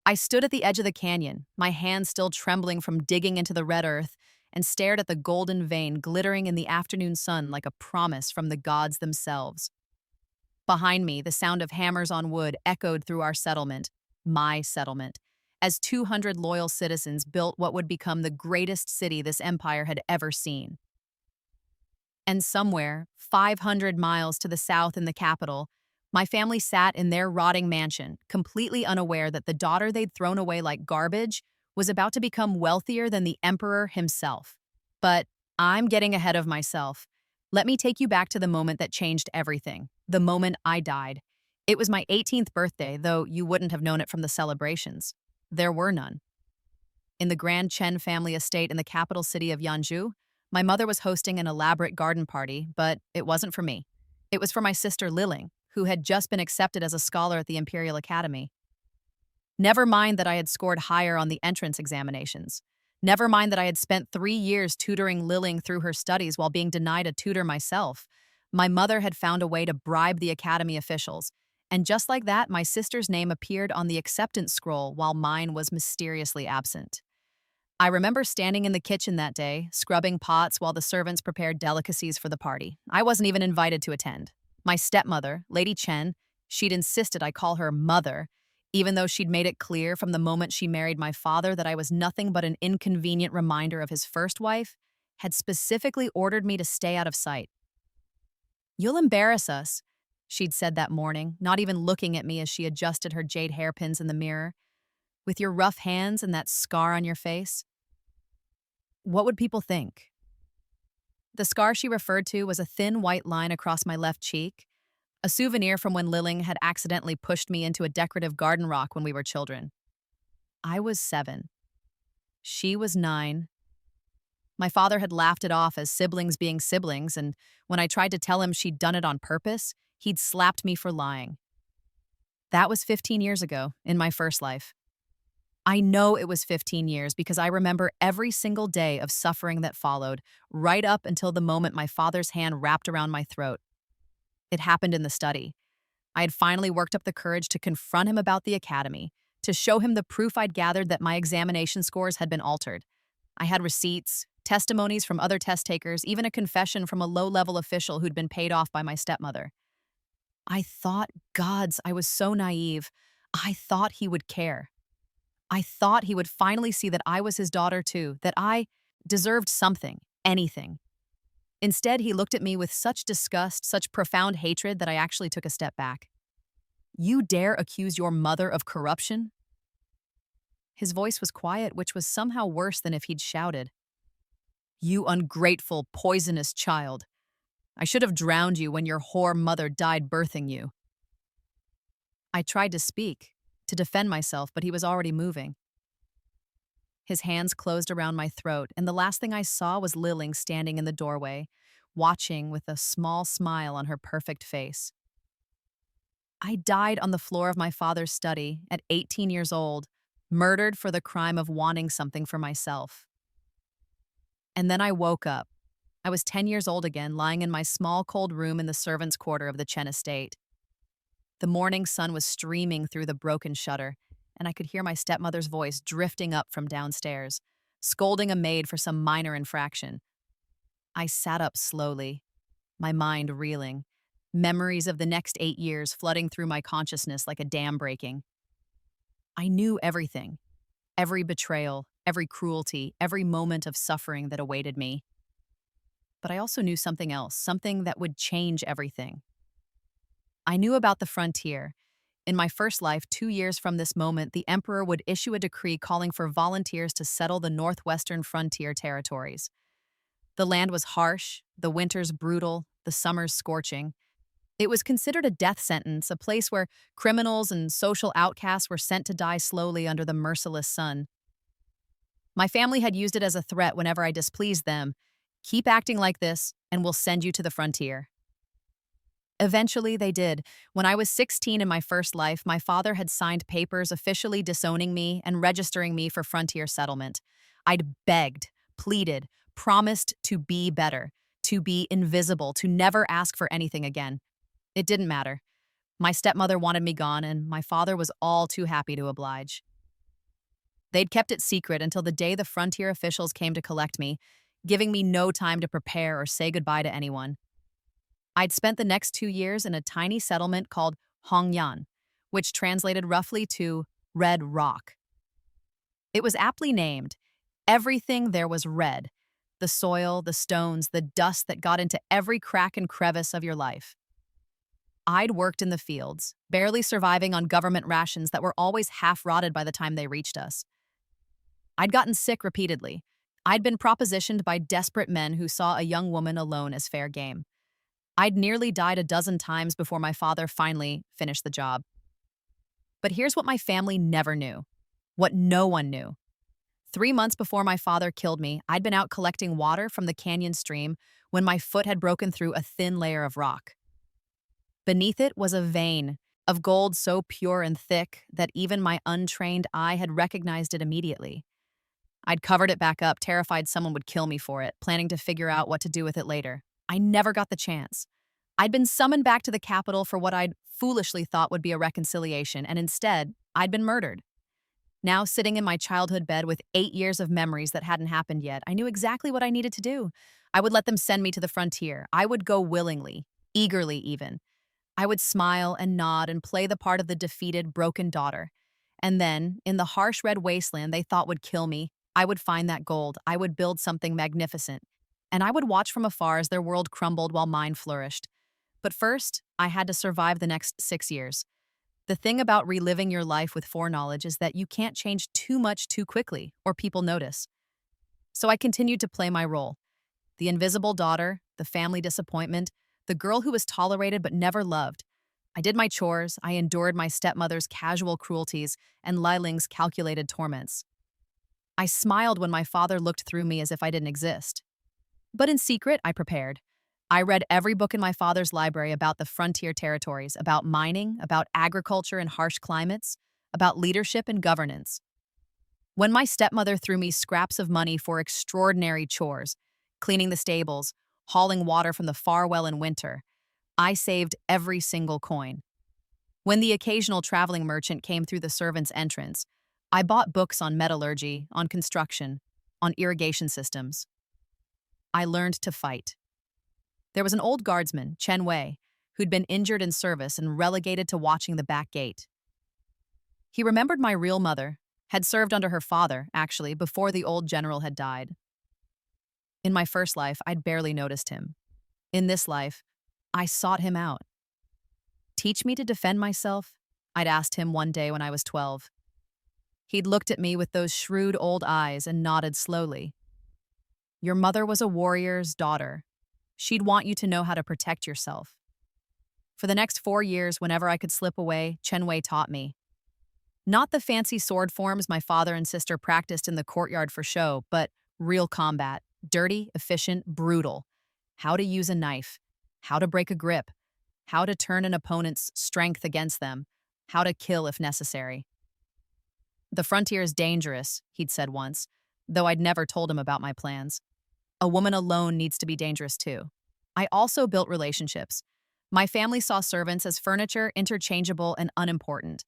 I stood at the edge of the canyon, my hands still trembling from digging into the red earth, and stared at the golden vein glittering in the afternoon sun like a promise from the gods themselves. Behind me, the sound of hammers on wood echoed through our settlement, my settlement, as 200 loyal citizens built what would become the greatest city this empire had ever seen. And somewhere, 500 miles to the south in the capital, my family sat in their rotting mansion, completely unaware that the daughter they'd thrown away like garbage was about to become wealthier than the emperor himself. But I'm getting ahead of myself. Let me take you back to the moment that changed everything, the moment I died. It was my 18th birthday, though you wouldn't have known it from the celebrations. There were none. In the Grand Chen family estate in the capital city of Yanzhou, my mother was hosting an elaborate garden party, but it wasn't for me. It was for my sister Liling, who had just been accepted as a scholar at the Imperial Academy. Never mind that I had scored higher on the entrance examinations. Never mind that I had spent 3 years tutoring Liling through her studies while being denied a tutor myself. My mother had found a way to bribe the Academy officials, and just like that, my sister's name appeared on the acceptance scroll while mine was mysteriously absent. I remember standing in the kitchen that day, scrubbing pots while the servants prepared delicacies for the party. I wasn't even invited to attend. My stepmother, Lady Chen, she'd insisted I call her mother, even though she'd made it clear from the moment she married my father that I was nothing but an inconvenient reminder of his first wife, had specifically ordered me to stay out of sight. "You'll embarrass us," she'd said that morning, not even looking at me as she adjusted her jade hairpins in the mirror. "With your rough hands and that scar on your face. What would people think?" The scar she referred to was a thin white line across my left cheek, a souvenir from when Liling had accidentally pushed me into a decorative garden rock when we were children. I was 7. She was 9. My father had laughed it off as siblings being siblings, and when I tried to tell him she'd done it on purpose, he'd slapped me for lying. That was 15 years ago, in my first life. I know it was 15 years because I remember every single day of suffering that followed, right up until the moment my father's hand wrapped around my throat. It happened in the study. I had finally worked up the courage to confront him about the academy, to show him the proof I'd gathered that my examination scores had been altered. I had receipts, testimonies from other test takers, even a confession from a low-level official who'd been paid off by my stepmother. I thought, gods, I was so naive. I thought he would care. I thought he would finally see that I was his daughter too, that I deserved something, anything. Instead, he looked at me with such disgust, such profound hatred that I actually took a step back. "You dare accuse your mother of corruption?" His voice was quiet, which was somehow worse than if he'd shouted. "You ungrateful, poisonous child. I should have drowned you when your whore mother died birthing you." I tried to speak, to defend myself, but he was already moving. His hands closed around my throat, and the last thing I saw was Liling standing in the doorway, watching with a small smile on her perfect face. I died on the floor of my father's study at 18 years old, murdered for the crime of wanting something for myself. And then I woke up. I was 10 years old again, lying in my small, cold room in the servants' quarter of the Chen estate. The morning sun was streaming through the broken shutter, and I could hear my stepmother's voice drifting up from downstairs, scolding a maid for some minor infraction. I sat up slowly, my mind reeling, memories of the next 8 years flooding through my consciousness like a dam breaking. I knew everything, every betrayal, every cruelty, every moment of suffering that awaited me. But I also knew something else, something that would change everything. I knew about the frontier. In my first life, 2 years from this moment, the emperor would issue a decree calling for volunteers to settle the northwestern frontier territories. The land was harsh, the winters brutal, the summers scorching. It was considered a death sentence, a place where criminals and social outcasts were sent to die slowly under the merciless sun. My family had used it as a threat whenever I displeased them. "Keep acting like this, and we'll send you to the frontier." Eventually, they did. When I was 16 in my first life, my father had signed papers officially disowning me and registering me for frontier settlement. I'd begged, pleaded, promised to be better, to be invisible, to never ask for anything again. It didn't matter. My stepmother wanted me gone, and my father was all too happy to oblige. They'd kept it secret until the day the frontier officials came to collect me, giving me no time to prepare or say goodbye to anyone. I'd spent the next 2 years in a tiny settlement called Hongyan, which translated roughly to Red Rock. It was aptly named. Everything there was red: the soil, the stones, the dust that got into every crack and crevice of your life. I'd worked in the fields, barely surviving on government rations that were always half rotted by the time they reached us. I'd gotten sick repeatedly. I'd been propositioned by desperate men who saw a young woman alone as fair game. I'd nearly died a dozen times before my father finally finished the job. But here's what my family never knew, what no one knew. 3 months before my father killed me, I'd been out collecting water from the canyon stream when my foot had broken through a thin layer of rock. Beneath it was a vein of gold so pure and thick that even my untrained eye had recognized it immediately. I'd covered it back up, terrified someone would kill me for it, planning to figure out what to do with it later. I never got the chance. I'd been summoned back to the capital for what I'd foolishly thought would be a reconciliation, and instead, I'd been murdered. Now, sitting in my childhood bed with 8 years of memories that hadn't happened yet, I knew exactly what I needed to do. I would let them send me to the frontier. I would go willingly, eagerly even. I would smile and nod and play the part of the defeated, broken daughter. And then, in the harsh red wasteland they thought would kill me, I would find that gold. I would build something magnificent. And I would watch from afar as their world crumbled while mine flourished. But first, I had to survive the next 6 years. The thing about reliving your life with foreknowledge is that you can't change too much too quickly, or people notice. So I continued to play my role. The invisible daughter, the family disappointment, the girl who was tolerated but never loved. I did my chores, I endured my stepmother's casual cruelties and Liling's calculated torments. I smiled when my father looked through me as if I didn't exist. But in secret, I prepared. I read every book in my father's library about the frontier territories, about mining, about agriculture in harsh climates, about leadership and governance. When my stepmother threw me scraps of money for extraordinary chores, cleaning the stables, hauling water from the far well in winter, I saved every single coin. When the occasional traveling merchant came through the servants' entrance, I bought books on metallurgy, on construction, on irrigation systems. I learned to fight. There was an old guardsman, Chen Wei, who'd been injured in service and relegated to watching the back gate. He remembered my real mother, had served under her father, actually, before the old general had died. In my first life, I'd barely noticed him. In this life, I sought him out. Teach me to defend myself? I'd asked him one day when I was 12. He'd looked at me with those shrewd old eyes and nodded slowly. Your mother was a warrior's daughter. She'd want you to know how to protect yourself. For the next 4 years, whenever I could slip away, Chen Wei taught me. Not the fancy sword forms my father and sister practiced in the courtyard for show, but real combat, dirty, efficient, brutal. How to use a knife, how to break a grip, how to turn an opponent's strength against them, how to kill if necessary. The frontier is dangerous, he'd said once, though I'd never told him about my plans. A woman alone needs to be dangerous too. I also built relationships. My family saw servants as furniture, interchangeable, and unimportant.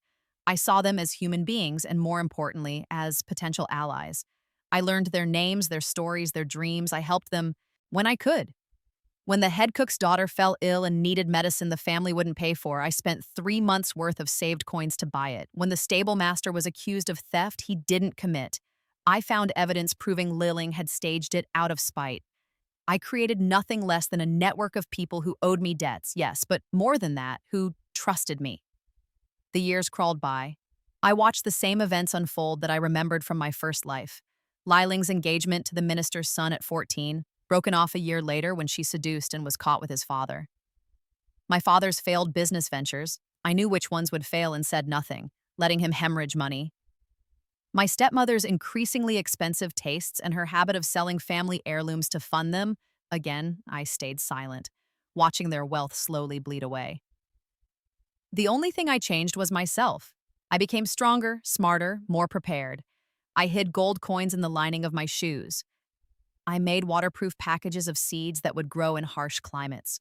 I saw them as human beings and, more importantly, as potential allies. I learned their names, their stories, their dreams. I helped them when I could. When the head cook's daughter fell ill and needed medicine the family wouldn't pay for, I spent 3 months' worth of saved coins to buy it. When the stable master was accused of theft, he didn't commit. I found evidence proving Liling had staged it out of spite. I created nothing less than a network of people who owed me debts, yes, but more than that, who trusted me. The years crawled by. I watched the same events unfold that I remembered from my first life. Liling's engagement to the minister's son at 14, broken off a year later when she seduced and was caught with his father. My father's failed business ventures. I knew which ones would fail and said nothing, letting him hemorrhage money. My stepmother's increasingly expensive tastes and her habit of selling family heirlooms to fund them, again, I stayed silent, watching their wealth slowly bleed away. The only thing I changed was myself. I became stronger, smarter, more prepared. I hid gold coins in the lining of my shoes. I made waterproof packages of seeds that would grow in harsh climates.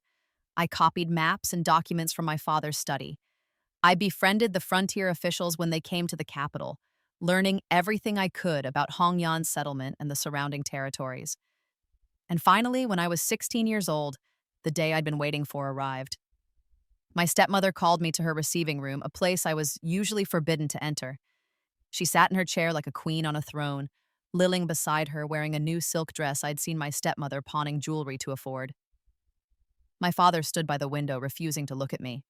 I copied maps and documents from my father's study. I befriended the frontier officials when they came to the capital. learning everything I could about Hongyan's settlement and the surrounding territories. And finally, when I was 16 years old, the day I'd been waiting for arrived. My stepmother called me to her receiving room, a place I was usually forbidden to enter. She sat in her chair like a queen on a throne, Lilling beside her wearing a new silk dress I'd seen my stepmother pawning jewelry to afford. My father stood by the window, refusing to look at me.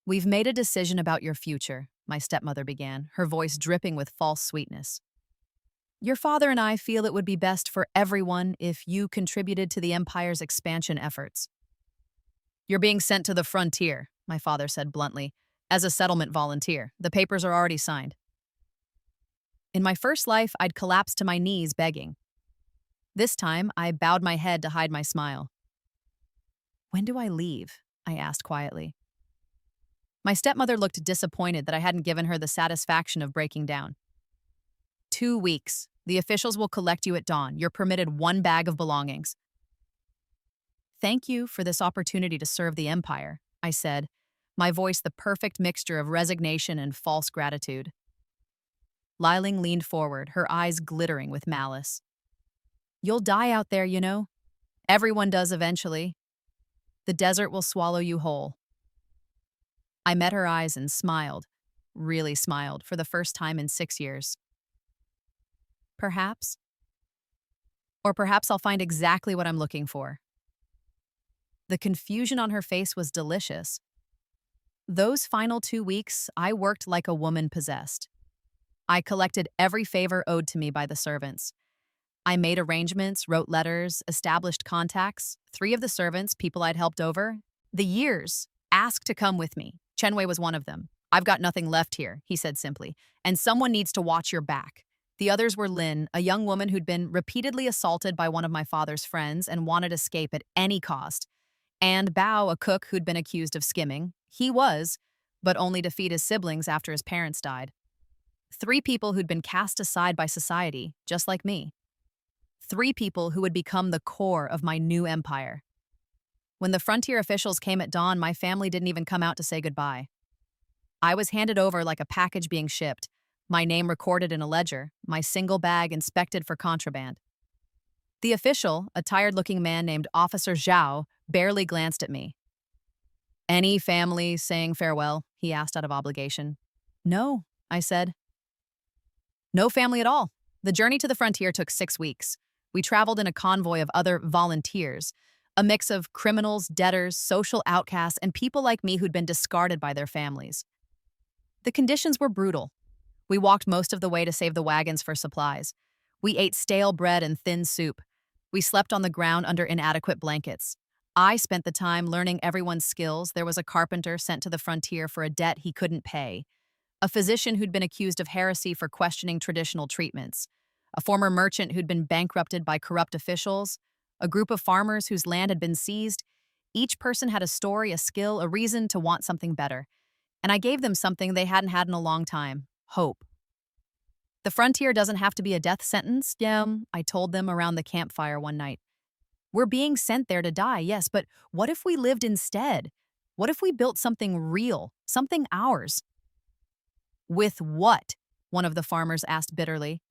"We've made a decision about your future," my stepmother began, her voice dripping with false sweetness. "Your father and I feel it would be best for everyone if you contributed to the Empire's expansion efforts." "You're being sent to the frontier," my father said bluntly, "as a settlement volunteer. The papers are already signed." In my first life, I'd collapsed to my knees begging. This time, I bowed my head to hide my smile. "When do I leave?" I asked quietly. My stepmother looked disappointed that I hadn't given her the satisfaction of breaking down. 2 weeks. The officials will collect you at dawn. You're permitted 1 bag of belongings." "Thank you for this opportunity to serve the Empire," I said, my voice the perfect mixture of resignation and false gratitude. Liling leaned forward, her eyes glittering with malice. "You'll die out there, you know. Everyone does eventually. The desert will swallow you whole." I met her eyes and smiled, really smiled, for the first time in 6 years. "Perhaps. Or perhaps I'll find exactly what I'm looking for." The confusion on her face was delicious. Those final 2 weeks, I worked like a woman possessed. I collected every favor owed to me by the servants. I made arrangements, wrote letters, established contacts. 3 of the servants, people I'd helped over the years, asked to come with me. Chenwei was one of them. "I've got nothing left here," he said simply, "and someone needs to watch your back." The others were Lin, a young woman who'd been repeatedly assaulted by one of my father's friends and wanted escape at any cost, and Bao, a cook who'd been accused of skimming. He was, but only to feed his siblings after his parents died. 3 people who'd been cast aside by society, just like me. 3 people who would become the core of my new empire. When the frontier officials came at dawn, my family didn't even come out to say goodbye. I was handed over like a package being shipped, my name recorded in a ledger, my single bag inspected for contraband. The official, a tired-looking man named Officer Zhao, barely glanced at me. "Any family saying farewell?" he asked out of obligation. "No," I said. "No family at all." The journey to the frontier took 6 weeks. We traveled in a convoy of other volunteers, a mix of criminals, debtors, social outcasts, and people like me who'd been discarded by their families. The conditions were brutal. We walked most of the way to save the wagons for supplies. We ate stale bread and thin soup. We slept on the ground under inadequate blankets. I spent the time learning everyone's skills. There was a carpenter sent to the frontier for a debt he couldn't pay, a physician who'd been accused of heresy for questioning traditional treatments, a former merchant who'd been bankrupted by corrupt officials, a group of farmers whose land had been seized. Each person had a story, a skill, a reason to want something better. And I gave them something they hadn't had in a long time: hope. "The frontier doesn't have to be a death sentence, I told them around the campfire one night. "We're being sent there to die, yes, but what if we lived instead? What if we built something real, something ours?" "With what?" one of the farmers asked bitterly.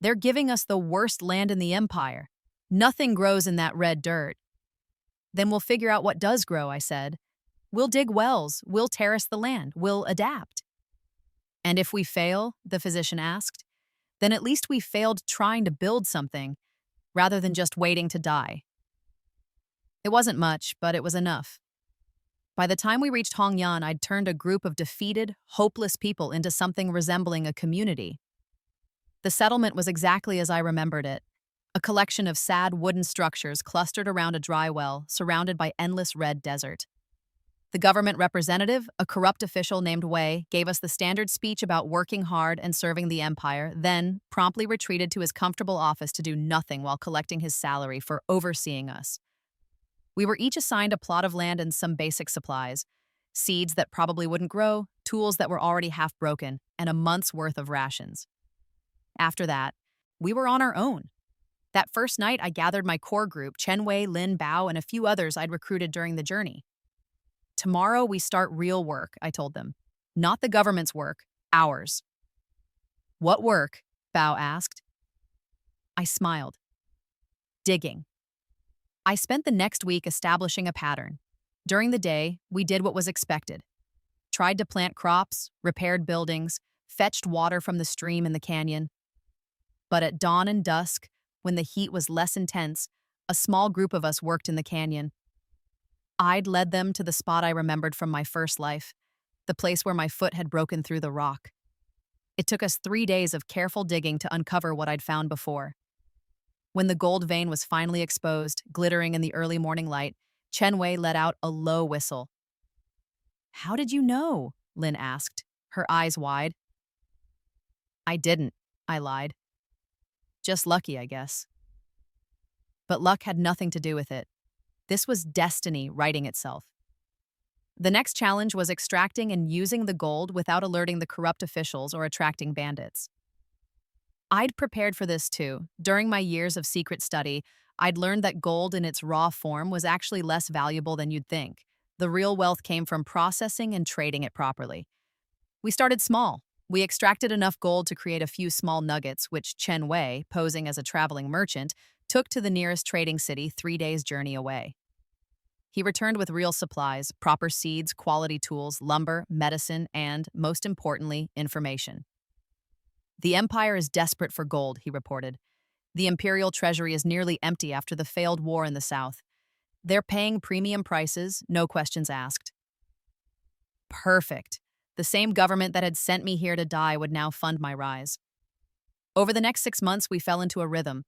"They're giving us the worst land in the empire. Nothing grows in that red dirt." "Then we'll figure out what does grow," I said. "We'll dig wells, we'll terrace the land, we'll adapt." "And if we fail?" the physician asked. "Then at least we failed trying to build something, rather than just waiting to die." It wasn't much, but it was enough. By the time we reached Hongyan, I'd turned a group of defeated, hopeless people into something resembling a community. The settlement was exactly as I remembered it, a collection of sad wooden structures clustered around a dry well, surrounded by endless red desert. The government representative, a corrupt official named Wei, gave us the standard speech about working hard and serving the empire, then promptly retreated to his comfortable office to do nothing while collecting his salary for overseeing us. We were each assigned a plot of land and some basic supplies: seeds that probably wouldn't grow, tools that were already half broken, and a month's worth of rations. After that, we were on our own. That first night, I gathered my core group, Chenwei, Lin, Bao, and a few others I'd recruited during the journey. "Tomorrow we start real work," I told them. "Not the government's work, ours." What work? Bao asked. I smiled. Digging. I spent the next week establishing a pattern. During the day, we did what was expected. Tried to plant crops, repaired buildings, fetched water from the stream in the canyon. But at dawn and dusk, when the heat was less intense, a small group of us worked in the canyon. I'd led them to the spot I remembered from my first life, the place where my foot had broken through the rock. It took us 3 days of careful digging to uncover what I'd found before. When the gold vein was finally exposed, glittering in the early morning light, Chen Wei let out a low whistle. How did you know? Lin asked, her eyes wide. I didn't, I lied. Just lucky, I guess. But luck had nothing to do with it. This was destiny writing itself. The next challenge was extracting and using the gold without alerting the corrupt officials or attracting bandits. I'd prepared for this too. During my years of secret study, I'd learned that gold in its raw form was actually less valuable than you'd think. The real wealth came from processing and trading it properly. We started small. We extracted enough gold to create a few small nuggets, which Chen Wei, posing as a traveling merchant, took to the nearest trading city 3 days' journey away. He returned with real supplies, proper seeds, quality tools, lumber, medicine, and, most importantly, information. The empire is desperate for gold, he reported. The imperial treasury is nearly empty after the failed war in the south. They're paying premium prices, no questions asked. Perfect. The same government that had sent me here to die would now fund my rise. Over the next 6 months, we fell into a rhythm.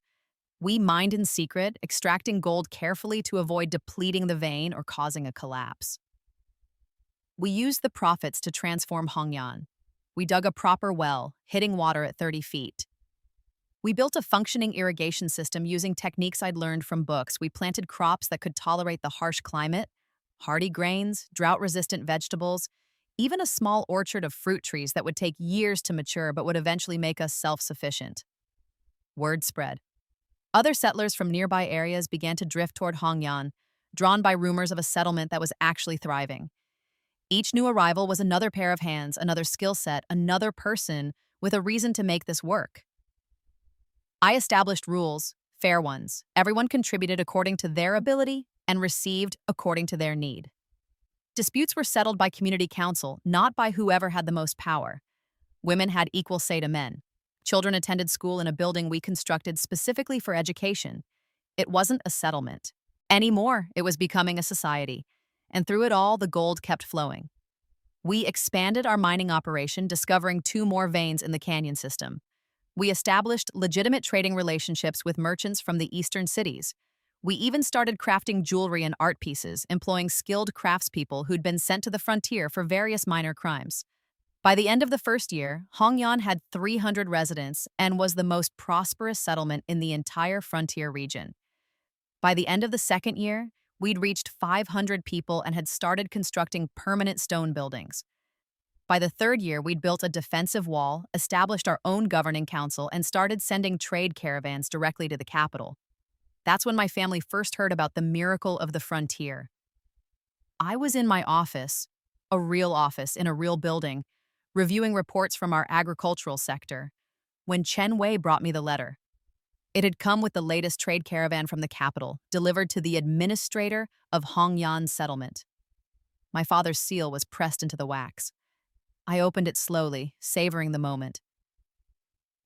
We mined in secret, extracting gold carefully to avoid depleting the vein or causing a collapse. We used the profits to transform Hongyan. We dug a proper well, hitting water at 30 feet. We built a functioning irrigation system using techniques I'd learned from books. We planted crops that could tolerate the harsh climate, hardy grains, drought-resistant vegetables, even a small orchard of fruit trees that would take years to mature but would eventually make us self-sufficient. Word spread. Other settlers from nearby areas began to drift toward Hongyan, drawn by rumors of a settlement that was actually thriving. Each new arrival was another pair of hands, another skill set, another person with a reason to make this work. I established rules, fair ones. Everyone contributed according to their ability and received according to their need. Disputes were settled by community council, not by whoever had the most power. Women had equal say to men. Children attended school in a building we constructed specifically for education. It wasn't a settlement. Anymore, it was becoming a society. And through it all, the gold kept flowing. We expanded our mining operation, discovering 2 more veins in the canyon system. We established legitimate trading relationships with merchants from the eastern cities. We even started crafting jewelry and art pieces, employing skilled craftspeople who'd been sent to the frontier for various minor crimes. By the end of the first year, Hongyan had 300 residents and was the most prosperous settlement in the entire frontier region. By the end of the second year, we'd reached 500 people and had started constructing permanent stone buildings. By the third year, we'd built a defensive wall, established our own governing council, and started sending trade caravans directly to the capital. That's when my family first heard about the miracle of the frontier. I was in my office, a real office in a real building, reviewing reports from our agricultural sector, when Chen Wei brought me the letter. It had come with the latest trade caravan from the capital, delivered to the administrator of Hongyan settlement. My father's seal was pressed into the wax. I opened it slowly, savoring the moment.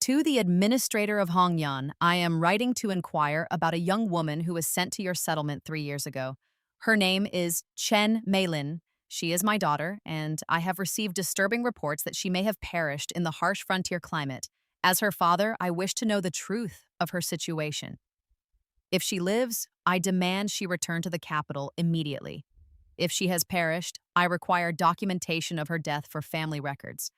To the administrator of Hongyan, I am writing to inquire about a young woman who was sent to your settlement 3 years ago. Her name is Chen Meilin. She is my daughter, and I have received disturbing reports that she may have perished in the harsh frontier climate. As her father, I wish to know the truth of her situation. If she lives, I demand she return to the capital immediately. If she has perished, I require documentation of her death for family records.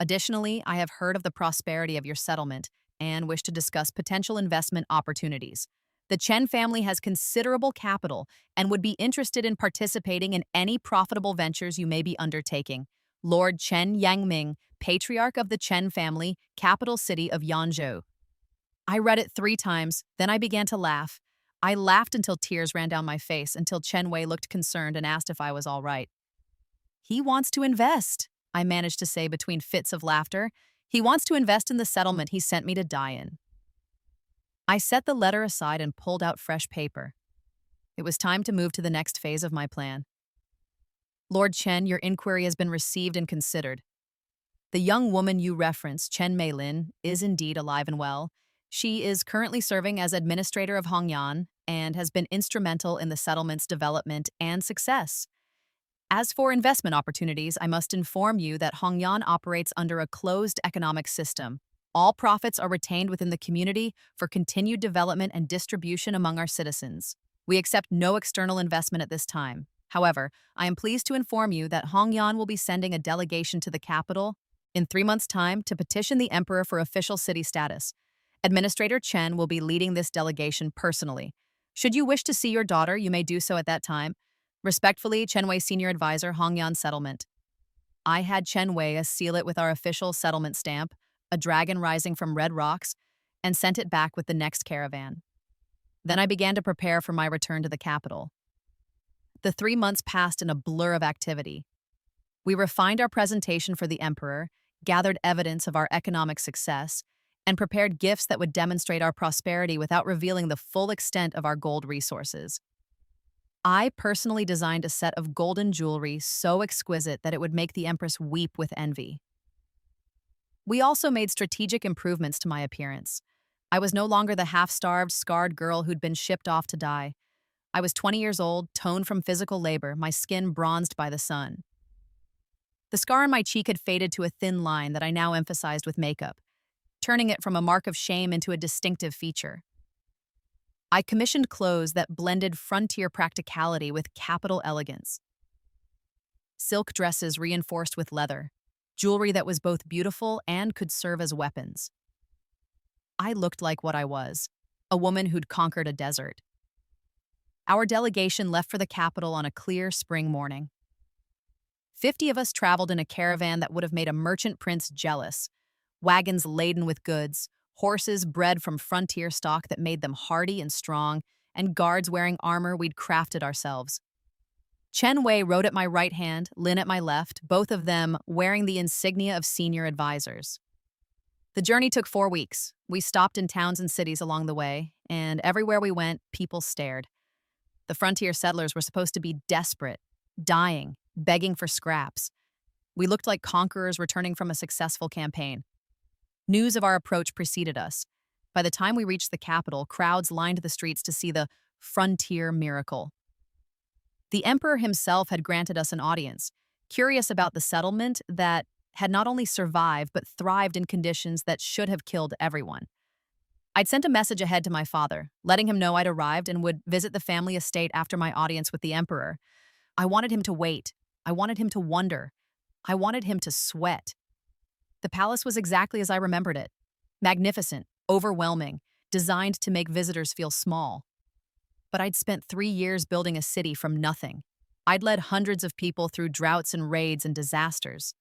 Additionally, I have heard of the prosperity of your settlement and wish to discuss potential investment opportunities. The Chen family has considerable capital and would be interested in participating in any profitable ventures you may be undertaking. Lord Chen Yangming, Patriarch of the Chen family, capital city of Yanzhou. I read it 3 times, then I began to laugh. I laughed until tears ran down my face, until Chen Wei looked concerned and asked if I was all right. He wants to invest, I managed to say between fits of laughter. He wants to invest in the settlement he sent me to die in. I set the letter aside and pulled out fresh paper. It was time to move to the next phase of my plan. Lord Chen, your inquiry has been received and considered. The young woman you reference, Chen Meilin, is indeed alive and well. She is currently serving as administrator of Hongyan and has been instrumental in the settlement's development and success. As for investment opportunities, I must inform you that Hongyan operates under a closed economic system. All profits are retained within the community for continued development and distribution among our citizens. We accept no external investment at this time. However, I am pleased to inform you that Hongyan will be sending a delegation to the capital in 3 months' time to petition the emperor for official city status. Administrator Chen will be leading this delegation personally. Should you wish to see your daughter, you may do so at that time. Respectfully, Chen Wei Senior Advisor, Hongyan Settlement. I had Chen Wei seal it with our official settlement stamp, a dragon rising from red rocks, and sent it back with the next caravan. Then I began to prepare for my return to the capital. The 3 months passed in a blur of activity. We refined our presentation for the emperor, gathered evidence of our economic success, and prepared gifts that would demonstrate our prosperity without revealing the full extent of our gold resources. I personally designed a set of golden jewelry so exquisite that it would make the empress weep with envy. We also made strategic improvements to my appearance. I was no longer the half-starved, scarred girl who'd been shipped off to die. I was 20 years old, toned from physical labor, my skin bronzed by the sun. The scar on my cheek had faded to a thin line that I now emphasized with makeup, turning it from a mark of shame into a distinctive feature. I commissioned clothes that blended frontier practicality with capital elegance. Silk dresses reinforced with leather, jewelry that was both beautiful and could serve as weapons. I looked like what I was, a woman who'd conquered a desert. Our delegation left for the capital on a clear spring morning. 50 of us traveled in a caravan that would have made a merchant prince jealous, wagons laden with goods, horses bred from frontier stock that made them hardy and strong, and guards wearing armor we'd crafted ourselves. Chen Wei rode at my right hand, Lin at my left, both of them wearing the insignia of senior advisors. The journey took 4 weeks. We stopped in towns and cities along the way, and everywhere we went, people stared. The frontier settlers were supposed to be desperate, dying, begging for scraps. We looked like conquerors returning from a successful campaign. News of our approach preceded us. By the time we reached the capital, crowds lined the streets to see the frontier miracle. The emperor himself had granted us an audience, curious about the settlement that had not only survived but thrived in conditions that should have killed everyone. I'd sent a message ahead to my father, letting him know I'd arrived and would visit the family estate after my audience with the emperor. I wanted him to wait. I wanted him to wonder. I wanted him to sweat. The palace was exactly as I remembered it. Magnificent, overwhelming, designed to make visitors feel small. But I'd spent 3 years building a city from nothing. I'd led hundreds of people through droughts and raids and disasters.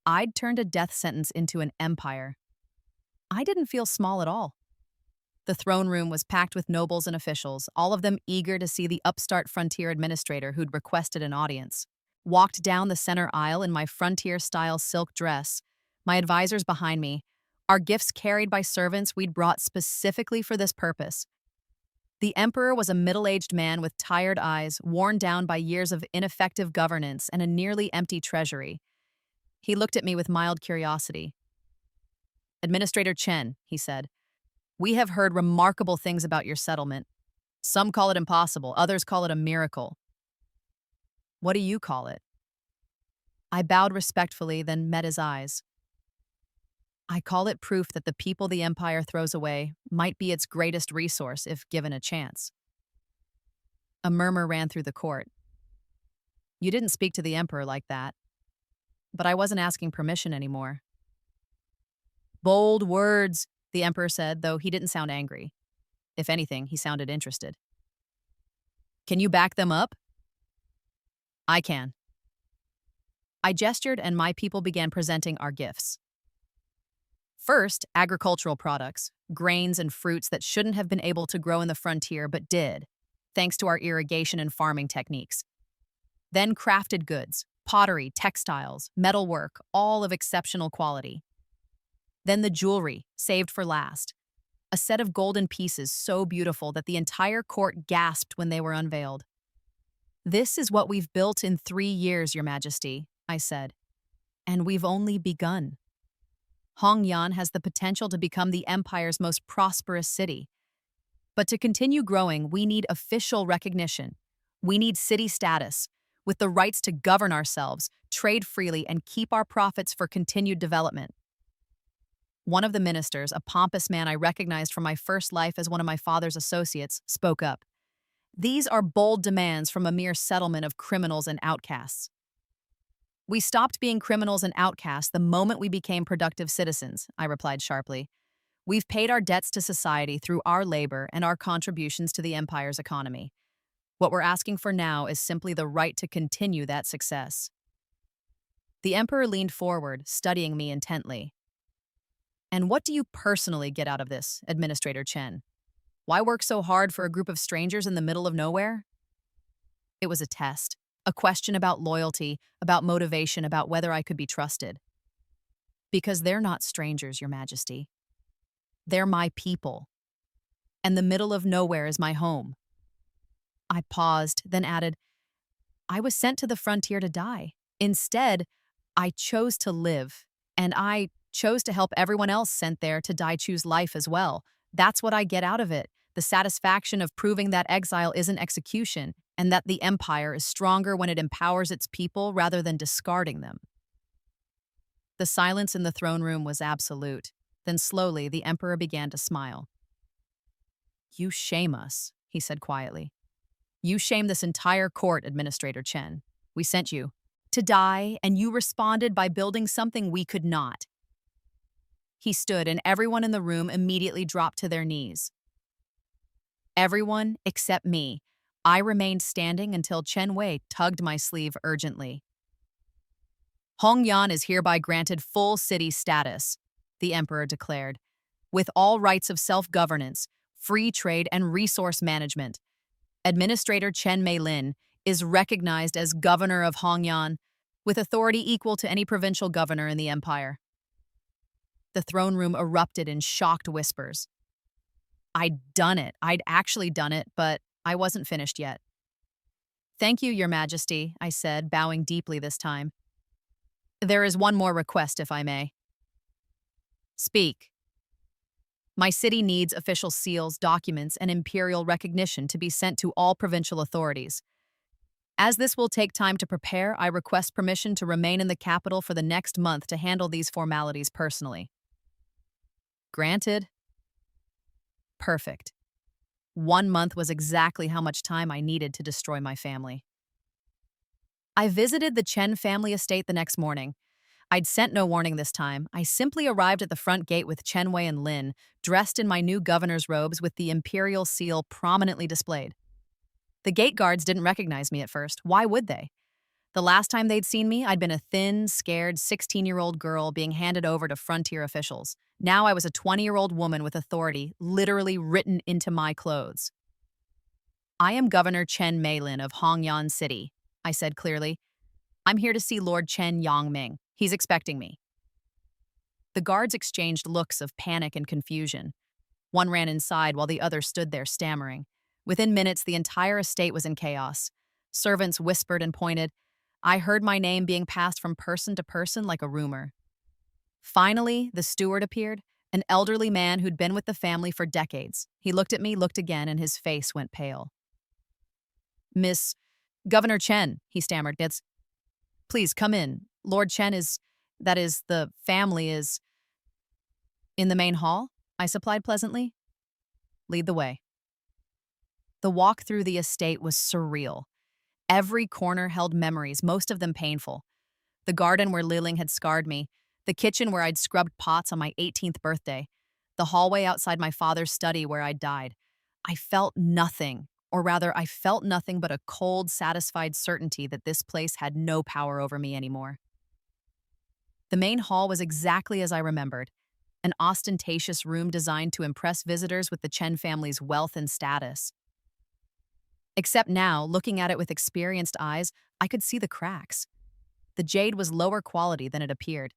I'd turned a death sentence into an empire. I didn't feel small at all. The throne room was packed with nobles and officials, all of them eager to see the upstart frontier administrator who'd requested an audience. Walked down the center aisle in my frontier-style silk dress, my advisors behind me, our gifts carried by servants we'd brought specifically for this purpose. The emperor was a middle-aged man with tired eyes, worn down by years of ineffective governance and a nearly empty treasury. He looked at me with mild curiosity. "Administrator Chen," he said, "we have heard remarkable things about your settlement. Some call it impossible, others call it a miracle. What do you call it?" I bowed respectfully, then met his eyes. "I call it proof that the people the empire throws away might be its greatest resource if given a chance." A murmur ran through the court. "You didn't speak to the emperor like that." But I wasn't asking permission anymore. "Bold words," the emperor said, though he didn't sound angry. If anything, he sounded interested. "Can you back them up?" "I can." I gestured and my people began presenting our gifts. First, agricultural products, grains and fruits that shouldn't have been able to grow in the frontier but did, thanks to our irrigation and farming techniques. Then crafted goods, pottery, textiles, metalwork, all of exceptional quality. Then the jewelry, saved for last. A set of golden pieces so beautiful that the entire court gasped when they were unveiled. "This is what we've built in 3 years, Your Majesty," I said. "And we've only begun." Hongyan has the potential to become the empire's most prosperous city. But to continue growing, we need official recognition. We need city status, with the rights to govern ourselves, trade freely, and keep our profits for continued development. One of the ministers, a pompous man I recognized from my first life as one of my father's associates, spoke up. "These are bold demands from a mere settlement of criminals and outcasts." "We stopped being criminals and outcasts the moment we became productive citizens," I replied sharply. "We've paid our debts to society through our labor and our contributions to the empire's economy. What we're asking for now is simply the right to continue that success." The emperor leaned forward, studying me intently. "And what do you personally get out of this, Administrator Chen? Why work so hard for a group of strangers in the middle of nowhere?" It was a test, a question about loyalty, about motivation, about whether I could be trusted. "Because they're not strangers, Your Majesty. They're my people. And the middle of nowhere is my home." I paused, then added, "I was sent to the frontier to die. Instead, I chose to live, and I chose to help everyone else sent there to die choose life as well. That's what I get out of it, the satisfaction of proving that exile isn't execution, and that the empire is stronger when it empowers its people rather than discarding them." The silence in the throne room was absolute. Then slowly, the emperor began to smile. "You shame us," he said quietly. "You shame this entire court, Administrator Chen. We sent you to die, and you responded by building something we could not." He stood, and everyone in the room immediately dropped to their knees. Everyone except me. I remained standing until Chen Wei tugged my sleeve urgently. "Hongyan is hereby granted full city status," the emperor declared, "with all rights of self-governance, free trade, and resource management. Administrator Chen Meilin is recognized as governor of Hongyan, with authority equal to any provincial governor in the empire." The throne room erupted in shocked whispers. I'd done it. I'd actually done it, but I wasn't finished yet. "Thank you, Your Majesty," I said, bowing deeply this time. "There is one more request, if I may." "Speak." "My city needs official seals, documents, and imperial recognition to be sent to all provincial authorities. As this will take time to prepare, I request permission to remain in the capital for the next month to handle these formalities personally." "Granted." Perfect. 1 month was exactly how much time I needed to destroy my family. I visited the Chen family estate the next morning. I'd sent no warning this time. I simply arrived at the front gate with Chen Wei and Lin, dressed in my new governor's robes with the imperial seal prominently displayed. The gate guards didn't recognize me at first. Why would they? The last time they'd seen me, I'd been a thin, scared 16-year-old girl being handed over to frontier officials. Now I was a 20-year-old woman with authority literally written into my clothes. "I am Governor Chen Meilin of Hongyan City," I said clearly. "I'm here to see Lord Chen Yongming. He's expecting me." The guards exchanged looks of panic and confusion. One ran inside while the other stood there stammering. Within minutes, the entire estate was in chaos. Servants whispered and pointed. I heard my name being passed from person to person like a rumor. Finally, the steward appeared, an elderly man who'd been with the family for decades. He looked at me, looked again, and his face went pale. "Miss Governor Chen," he stammered. Please come in. Lord Chen the family is..." "In the main hall?" I supplied pleasantly. "Lead the way." The walk through the estate was surreal. Every corner held memories, most of them painful. The garden where Liling had scarred me, the kitchen where I'd scrubbed pots on my 18th birthday, the hallway outside my father's study where I'd died. I felt nothing, or rather, I felt nothing but a cold, satisfied certainty that this place had no power over me anymore. The main hall was exactly as I remembered, an ostentatious room designed to impress visitors with the Chen family's wealth and status. Except now, looking at it with experienced eyes, I could see the cracks. The jade was lower quality than it appeared.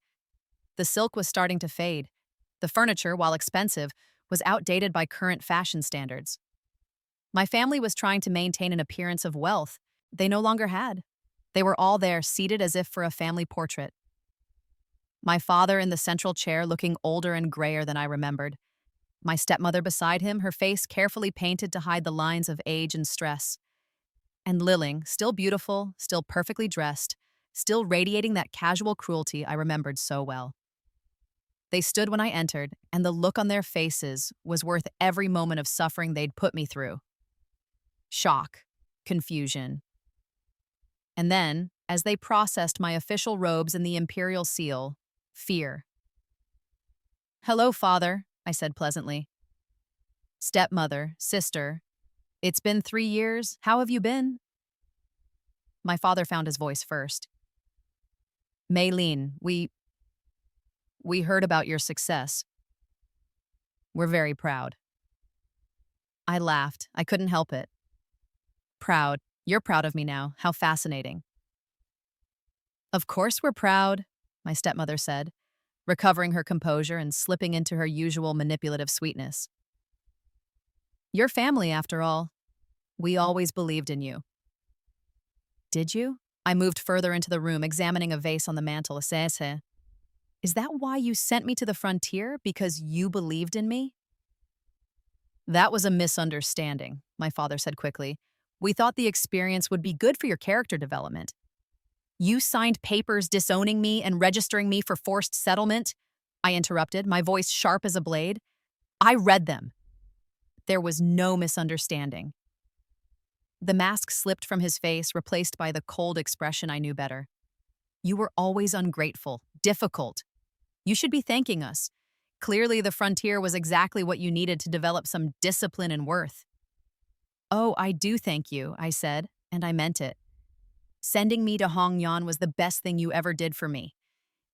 The silk was starting to fade. The furniture, while expensive, was outdated by current fashion standards. My family was trying to maintain an appearance of wealth they no longer had. They were all there, seated as if for a family portrait. My father in the central chair, looking older and grayer than I remembered. My stepmother beside him, her face carefully painted to hide the lines of age and stress. And Lilling, still beautiful, still perfectly dressed, still radiating that casual cruelty I remembered so well. They stood when I entered, and the look on their faces was worth every moment of suffering they'd put me through. Shock, confusion. And then, as they processed my official robes and the imperial seal, fear. "Hello, father," I said pleasantly. "Stepmother, sister, it's been 3 years. How have you been?" My father found his voice first. "Maylene, we heard about your success. We're very proud." I laughed. I couldn't help it. "Proud? You're proud of me now. How fascinating." "Of course we're proud," my stepmother said, recovering her composure and slipping into her usual manipulative sweetness. "Your family, after all. We always believed in you." "Did you?" I moved further into the room, examining a vase on the mantel. "Is that why you sent me to the frontier? Because you believed in me?" "That was a misunderstanding," my father said quickly. "We thought the experience would be good for your character development." "You signed papers disowning me and registering me for forced settlement?" I interrupted, my voice sharp as a blade. "I read them." There was no misunderstanding. The mask slipped from his face, replaced by the cold expression I knew better. "You were always ungrateful, difficult. You should be thanking us. Clearly, the frontier was exactly what you needed to develop some discipline and worth." "Oh, I do thank you," I said, and I meant it. Sending me to Hongyan was the best thing you ever did for me.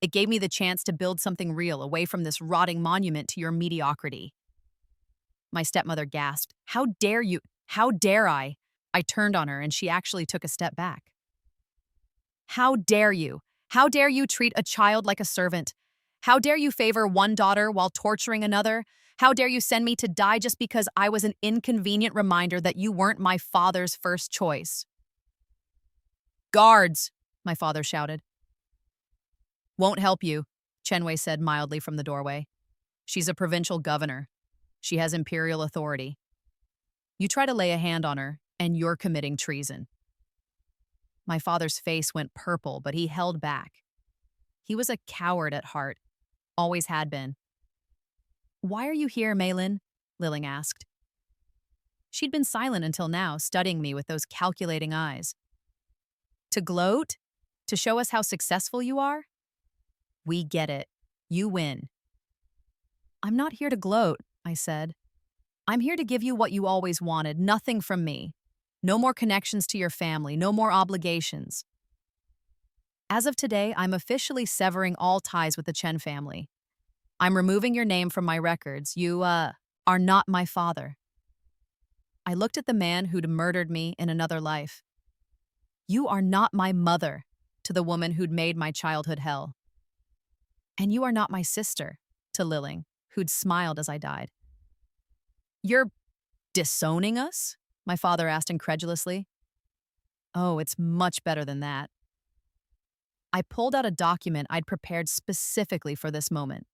It gave me the chance to build something real away from this rotting monument to your mediocrity." My stepmother gasped. "How dare you? How dare I?" I turned on her, and she actually took a step back. "How dare you? How dare you treat a child like a servant? How dare you favor one daughter while torturing another? How dare you send me to die just because I was an inconvenient reminder that you weren't my father's first choice?" "Guards!" my father shouted. "Won't help you," Chenwei said mildly from the doorway. "She's a provincial governor. She has imperial authority. You try to lay a hand on her, and you're committing treason." My father's face went purple, but he held back. He was a coward at heart, always had been. "Why are you here, Maylin?" Lilling asked. She'd been silent until now, studying me with those calculating eyes. "To gloat? To show us how successful you are?" "We get it. You win." "I'm not here to gloat," I said. "I'm here to give you what you always wanted, nothing from me. No more connections to your family, no more obligations. As of today, I'm officially severing all ties with the Chen family. I'm removing your name from my records. You, are not my father." I looked at the man who'd murdered me in another life. "You are not my mother," to the woman who'd made my childhood hell. "And you are not my sister," to Lilling, who'd smiled as I died. "You're disowning us?" my father asked incredulously. "Oh, it's much better than that." I pulled out a document I'd prepared specifically for this moment.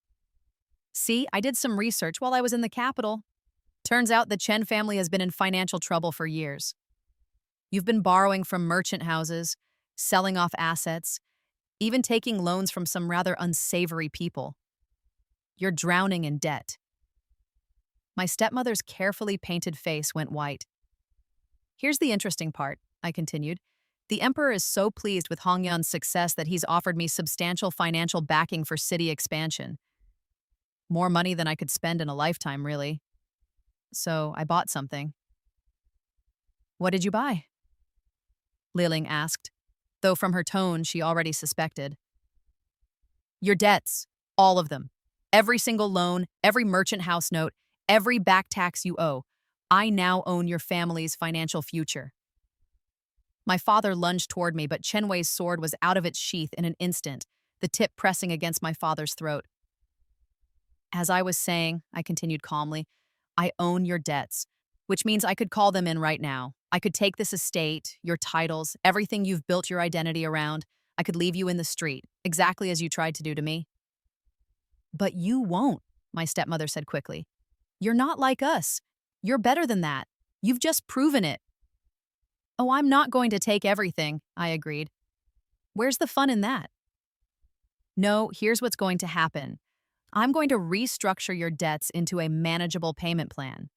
"See, I did some research while I was in the capital. Turns out the Chen family has been in financial trouble for years. You've been borrowing from merchant houses, selling off assets, even taking loans from some rather unsavory people. You're drowning in debt." My stepmother's carefully painted face went white. "Here's the interesting part," I continued. "The emperor is so pleased with Hongyan's success that he's offered me substantial financial backing for city expansion. More money than I could spend in a lifetime, really. So I bought something." "What did you buy?" Liling asked, though from her tone she already suspected. "Your debts. All of them. Every single loan, every merchant house note, every back tax you owe. I now own your family's financial future." My father lunged toward me, but Chenwei's sword was out of its sheath in an instant, the tip pressing against my father's throat. As I was saying, I continued calmly, I own your debts, which means I could call them in right now. I could take this estate, your titles, everything you've built your identity around. I could leave you in the street, exactly as you tried to do to me. But you won't, my stepmother said quickly. You're not like us. You're better than that. You've just proven it. Oh, I'm not going to take everything, I agreed. Where's the fun in that? No, here's what's going to happen. I'm going to restructure your debts into a manageable payment plan.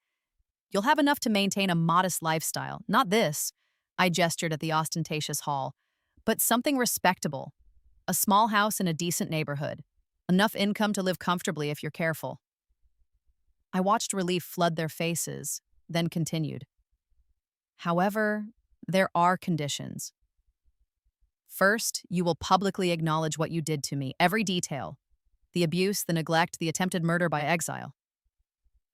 You'll have enough to maintain a modest lifestyle. Not this, I gestured at the ostentatious hall, but something respectable. A small house in a decent neighborhood. Enough income to live comfortably if you're careful. I watched relief flood their faces, then continued. However, there are conditions. First, you will publicly acknowledge what you did to me, every detail. The abuse, the neglect, the attempted murder by exile.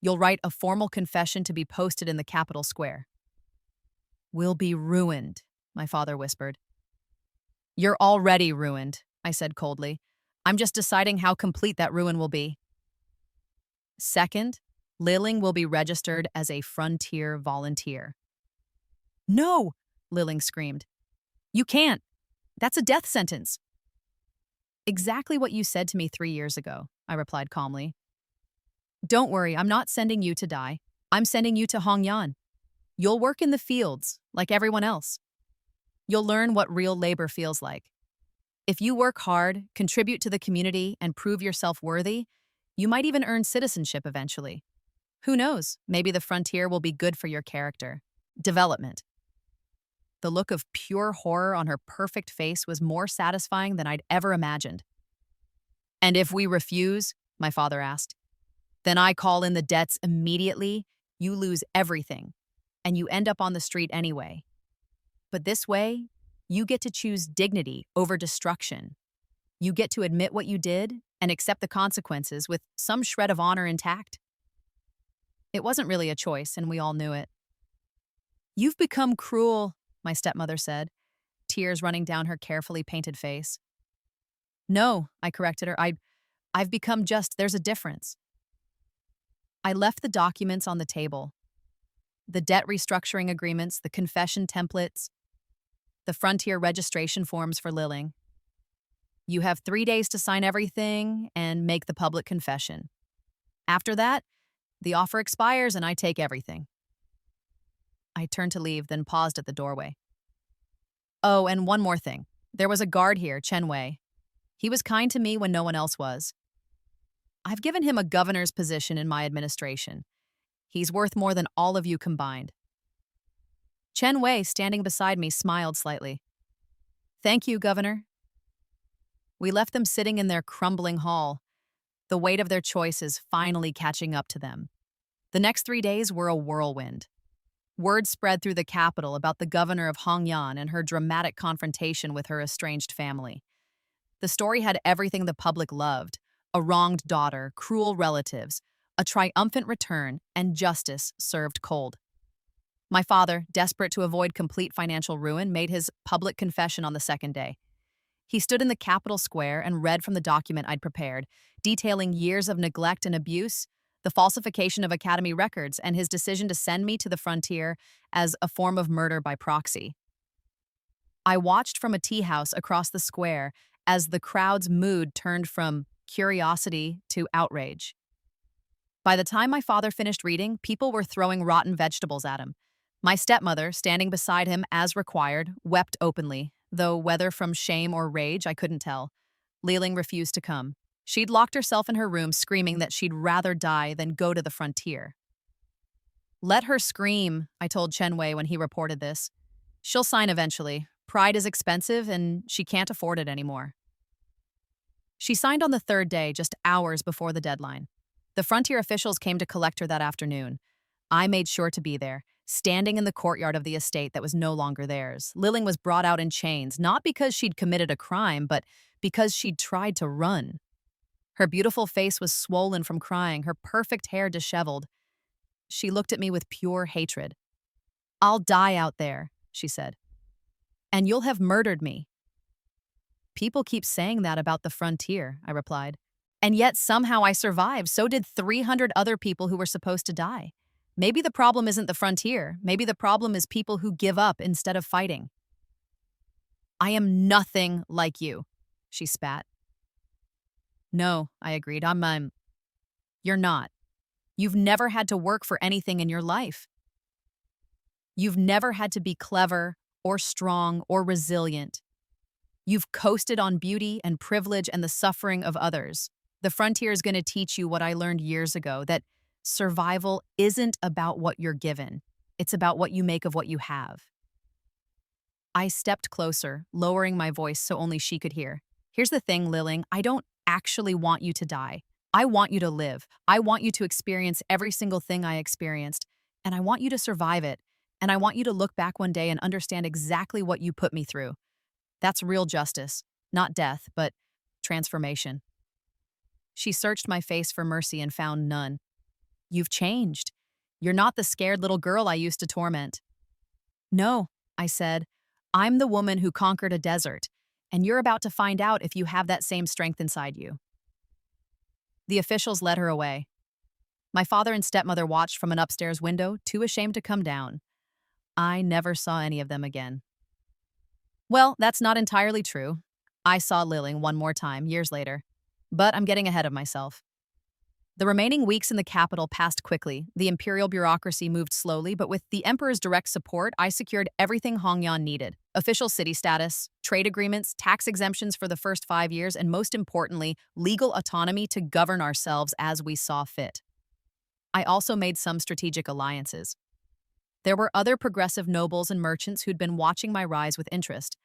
You'll write a formal confession to be posted in the Capitol Square. We'll be ruined, my father whispered. You're already ruined, I said coldly. I'm just deciding how complete that ruin will be. Second, Lilling will be registered as a frontier volunteer. No, Lilling screamed. You can't. That's a death sentence. Exactly what you said to me 3 years ago, I replied calmly. Don't worry, I'm not sending you to die. I'm sending you to Hongyan. You'll work in the fields, like everyone else. You'll learn what real labor feels like. If you work hard, contribute to the community, and prove yourself worthy, you might even earn citizenship eventually. Who knows, maybe the frontier will be good for your character. Development. The look of pure horror on her perfect face was more satisfying than I'd ever imagined. And if we refuse, my father asked, then I call in the debts immediately, you lose everything, and you end up on the street anyway. But this way, you get to choose dignity over destruction. You get to admit what you did and accept the consequences with some shred of honor intact. It wasn't really a choice, and we all knew it. You've become cruel, my stepmother said, tears running down her carefully painted face. No, I corrected her. I've become just, there's a difference. I left the documents on the table. The debt restructuring agreements, the confession templates, the frontier registration forms for Lilling. You have 3 days to sign everything and make the public confession. After that, the offer expires and I take everything. I turned to leave, then paused at the doorway. Oh, and one more thing. There was a guard here, Chen Wei. He was kind to me when no one else was. I've given him a governor's position in my administration. He's worth more than all of you combined. Chen Wei, standing beside me, smiled slightly. Thank you, Governor. We left them sitting in their crumbling hall, the weight of their choices finally catching up to them. The next 3 days were a whirlwind. Word spread through the capital about the governor of Hongyan and her dramatic confrontation with her estranged family. The story had everything the public loved: a wronged daughter, cruel relatives, a triumphant return, and justice served cold. My father, desperate to avoid complete financial ruin, made his public confession on the second day. He stood in the Capitol Square and read from the document I'd prepared, detailing years of neglect and abuse, the falsification of Academy records, and his decision to send me to the frontier as a form of murder by proxy. I watched from a tea house across the square as the crowd's mood turned from curiosity to outrage. By the time my father finished reading, people were throwing rotten vegetables at him. My stepmother, standing beside him as required, wept openly, though whether from shame or rage I couldn't tell. Liling refused to come. She'd locked herself in her room, screaming that she'd rather die than go to the frontier. Let her scream, I told Chen Wei when he reported this. She'll sign eventually. Pride is expensive, and she can't afford it anymore. She signed on the third day, just hours before the deadline. The frontier officials came to collect her that afternoon. I made sure to be there, standing in the courtyard of the estate that was no longer theirs. Lilling was brought out in chains, not because she'd committed a crime, but because she'd tried to run. Her beautiful face was swollen from crying, her perfect hair disheveled. She looked at me with pure hatred. I'll die out there, she said. And you'll have murdered me. People keep saying that about the frontier, I replied. And yet somehow I survived. So did 300 other people who were supposed to die. Maybe the problem isn't the frontier. Maybe the problem is people who give up instead of fighting. I am nothing like you, she spat. No, I agreed. You're not. You've never had to work for anything in your life. You've never had to be clever or strong or resilient. You've coasted on beauty and privilege and the suffering of others. The frontier is going to teach you what I learned years ago, that survival isn't about what you're given. It's about what you make of what you have. I stepped closer, lowering my voice so only she could hear. Here's the thing, Liling, I don't actually want you to die. I want you to live. I want you to experience every single thing I experienced, and I want you to survive it. And I want you to look back one day and understand exactly what you put me through. That's real justice, not death, but transformation. She searched my face for mercy and found none. You've changed. You're not the scared little girl I used to torment. No, I said. I'm the woman who conquered a desert, and you're about to find out if you have that same strength inside you. The officials led her away. My father and stepmother watched from an upstairs window, too ashamed to come down. I never saw any of them again. Well, that's not entirely true. I saw Liling one more time, years later. But I'm getting ahead of myself. The remaining weeks in the capital passed quickly. The imperial bureaucracy moved slowly, but with the emperor's direct support, I secured everything Hongyan needed. Official city status, trade agreements, tax exemptions for the first 5 years, and most importantly, legal autonomy to govern ourselves as we saw fit. I also made some strategic alliances. There were other progressive nobles and merchants who'd been watching my rise with interest.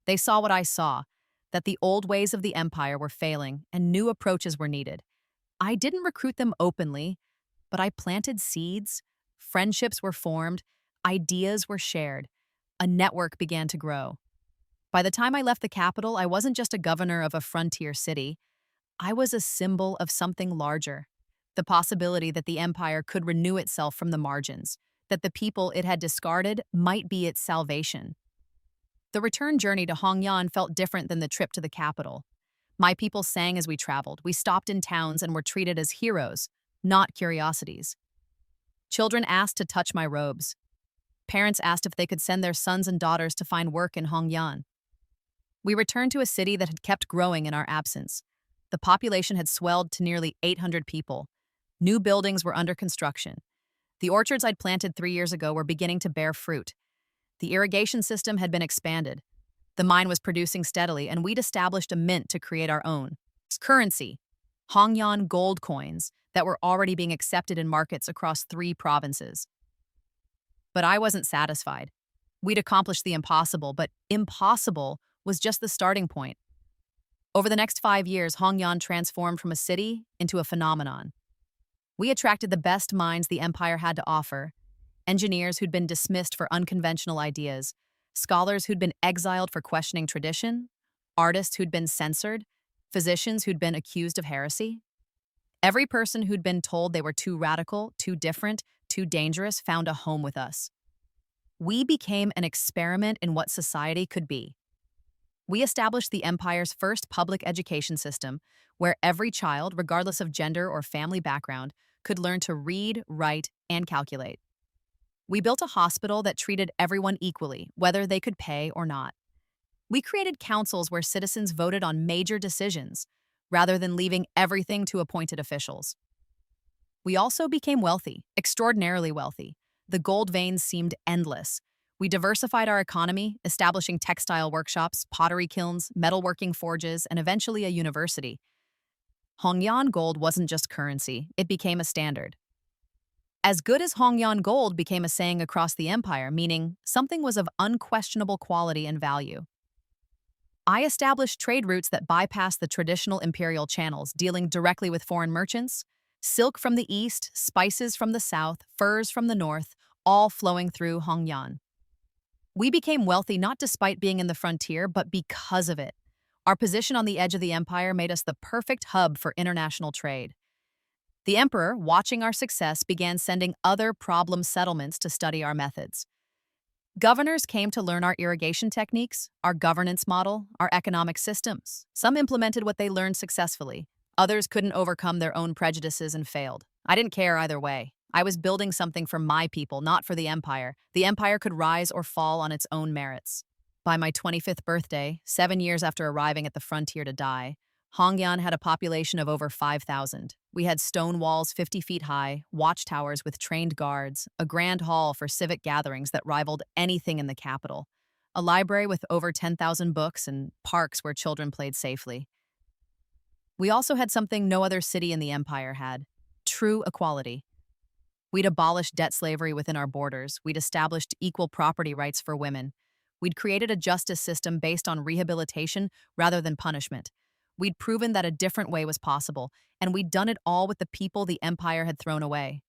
They saw what I saw, that the old ways of the empire were failing and new approaches were needed. I didn't recruit them openly, but I planted seeds, friendships were formed, ideas were shared. A network began to grow. By the time I left the capital, I wasn't just a governor of a frontier city. I was a symbol of something larger, the possibility that the empire could renew itself from the margins, that the people it had discarded might be its salvation. The return journey to Hongyan felt different than the trip to the capital. My people sang as we traveled. We stopped in towns and were treated as heroes, not curiosities. Children asked to touch my robes. Parents asked if they could send their sons and daughters to find work in Hongyan. We returned to a city that had kept growing in our absence. The population had swelled to nearly 800 people. New buildings were under construction. The orchards I'd planted 3 years ago were beginning to bear fruit. The irrigation system had been expanded. The mine was producing steadily, and we'd established a mint to create our own currency, Hongyan gold coins that were already being accepted in markets across 3 provinces. But I wasn't satisfied. We'd accomplished the impossible, but impossible was just the starting point. Over the next 5 years, Hongyan transformed from a city into a phenomenon. We attracted the best minds the empire had to offer, engineers who'd been dismissed for unconventional ideas, scholars who'd been exiled for questioning tradition, artists who'd been censored, physicians who'd been accused of heresy. Every person who'd been told they were too radical, too different, too dangerous found a home with us. We became an experiment in what society could be. We established the empire's first public education system, where every child, regardless of gender or family background, could learn to read, write, and calculate. We built a hospital that treated everyone equally, whether they could pay or not. We created councils where citizens voted on major decisions, rather than leaving everything to appointed officials. We also became wealthy, extraordinarily wealthy. The gold veins seemed endless. We diversified our economy, establishing textile workshops, pottery kilns, metalworking forges, and eventually a university. Hongyan gold wasn't just currency, it became a standard. As good as Hongyan gold became a saying across the empire, meaning something was of unquestionable quality and value. I established trade routes that bypassed the traditional imperial channels, dealing directly with foreign merchants, silk from the east, spices from the south, furs from the north, all flowing through Hongyan. We became wealthy not despite being in the frontier, but because of it. Our position on the edge of the empire made us the perfect hub for international trade. The emperor, watching our success, began sending other problem settlements to study our methods. Governors came to learn our irrigation techniques, our governance model, our economic systems. Some implemented what they learned successfully. Others couldn't overcome their own prejudices and failed. I didn't care either way. I was building something for my people, not for the empire. The empire could rise or fall on its own merits. By my 25th birthday, 7 years after arriving at the frontier to die, Hongyan had a population of over 5,000. We had stone walls 50 feet high, watchtowers with trained guards, a grand hall for civic gatherings that rivaled anything in the capital, a library with over 10,000 books, and parks where children played safely. We also had something no other city in the empire had: true equality. We'd abolished debt slavery within our borders. We'd established equal property rights for women. We'd created a justice system based on rehabilitation rather than punishment. We'd proven that a different way was possible, and we'd done it all with the people the empire had thrown away.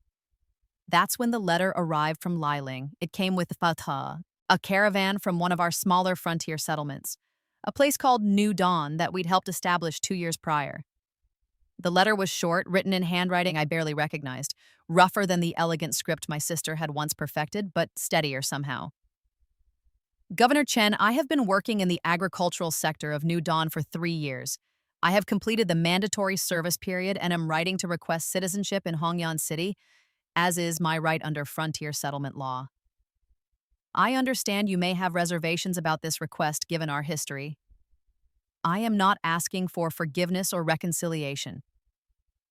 That's when the letter arrived from Liling. It came with Fatah, a caravan from one of our smaller frontier settlements, a place called New Dawn that we'd helped establish 2 years prior. The letter was short, written in handwriting I barely recognized, rougher than the elegant script my sister had once perfected, but steadier somehow. Governor Chen, I have been working in the agricultural sector of New Dawn for 3 years. I have completed the mandatory service period and am writing to request citizenship in Hongyan City, as is my right under frontier settlement law. I understand you may have reservations about this request given our history. I am not asking for forgiveness or reconciliation.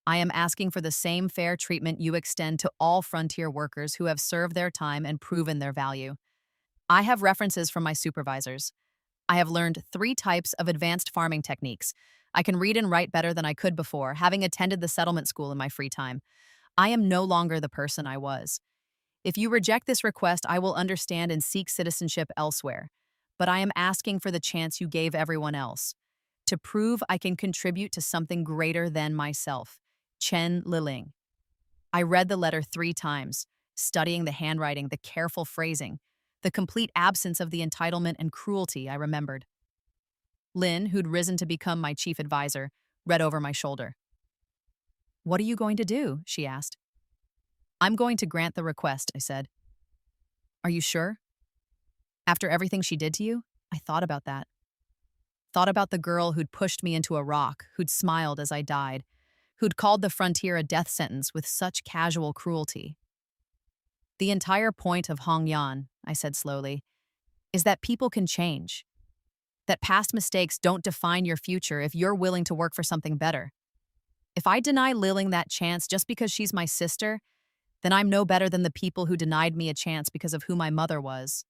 I am asking for the same fair treatment you extend to all frontier workers who have served their time and proven their value. I have references from my supervisors. I have learned 3 types of advanced farming techniques. I can read and write better than I could before, having attended the settlement school in my free time. I am no longer the person I was. If you reject this request, I will understand and seek citizenship elsewhere. But I am asking for the chance you gave everyone else, to prove I can contribute to something greater than myself. Chen Liling. I read the letter 3 times, studying the handwriting, the careful phrasing, the complete absence of the entitlement and cruelty I remembered. Lin, who'd risen to become my chief advisor, read over my shoulder. "What are you going to do?" she asked. "I'm going to grant the request," I said. "Are you sure? After everything she did to you?" I thought about that. Thought about the girl who'd pushed me into a rock, who'd smiled as I died, who'd called the frontier a death sentence with such casual cruelty. "The entire point of Hongyan," I said slowly, "is that people can change. That past mistakes don't define your future if you're willing to work for something better. If I deny Liling that chance just because she's my sister, then I'm no better than the people who denied me a chance because of who my mother was."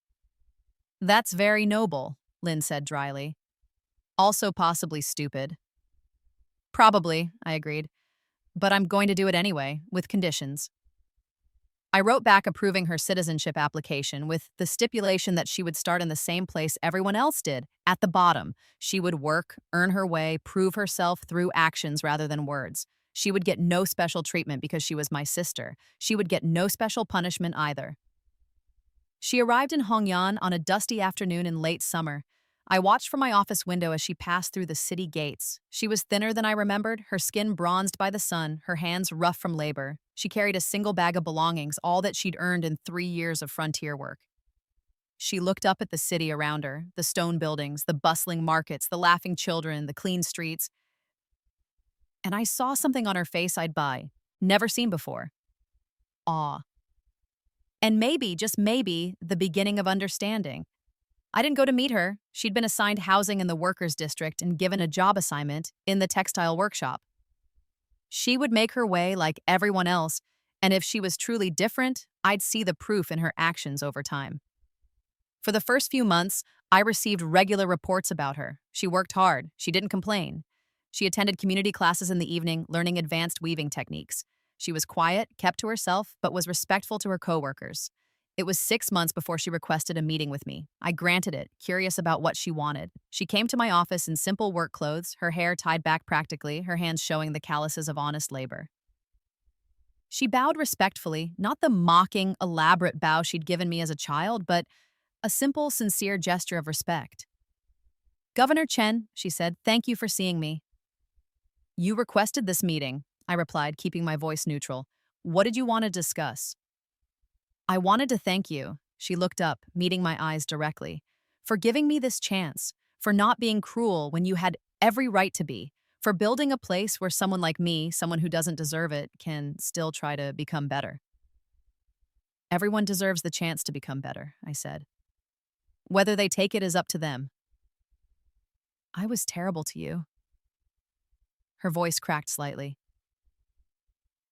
"That's very noble," Lin said dryly. "Also possibly stupid." "Probably," I agreed. "But I'm going to do it anyway, with conditions." I wrote back approving her citizenship application with the stipulation that she would start in the same place everyone else did, at the bottom. She would work, earn her way, prove herself through actions rather than words. She would get no special treatment because she was my sister. She would get no special punishment either. She arrived in Hongyan on a dusty afternoon in late summer. I watched from my office window as she passed through the city gates. She was thinner than I remembered, her skin bronzed by the sun, her hands rough from labor. She carried a single bag of belongings, all that she'd earned in 3 years of frontier work. She looked up at the city around her, the stone buildings, the bustling markets, the laughing children, the clean streets. And I saw something on her face I'd never seen before. Awe. And maybe, just maybe, the beginning of understanding. I didn't go to meet her. She'd been assigned housing in the workers' district and given a job assignment in the textile workshop. She would make her way like everyone else, and if she was truly different, I'd see the proof in her actions over time. For the first few months, I received regular reports about her. She worked hard. She didn't complain. She attended community classes in the evening, learning advanced weaving techniques. She was quiet, kept to herself, but was respectful to her coworkers. It was 6 months before she requested a meeting with me. I granted it, curious about what she wanted. She came to my office in simple work clothes, her hair tied back practically, her hands showing the calluses of honest labor. She bowed respectfully, not the mocking, elaborate bow she'd given me as a child, but a simple, sincere gesture of respect. "Governor Chen," she said, "thank you for seeing me." "You requested this meeting," I replied, keeping my voice neutral. "What did you want to discuss?" "I wanted to thank you," she looked up, meeting my eyes directly, "for giving me this chance, for not being cruel when you had every right to be, For building a place where someone like me, someone who doesn't deserve it, can still try to become better. Everyone deserves the chance to become better, I said. Whether they take it is up to them. I was terrible to you. Her voice cracked slightly.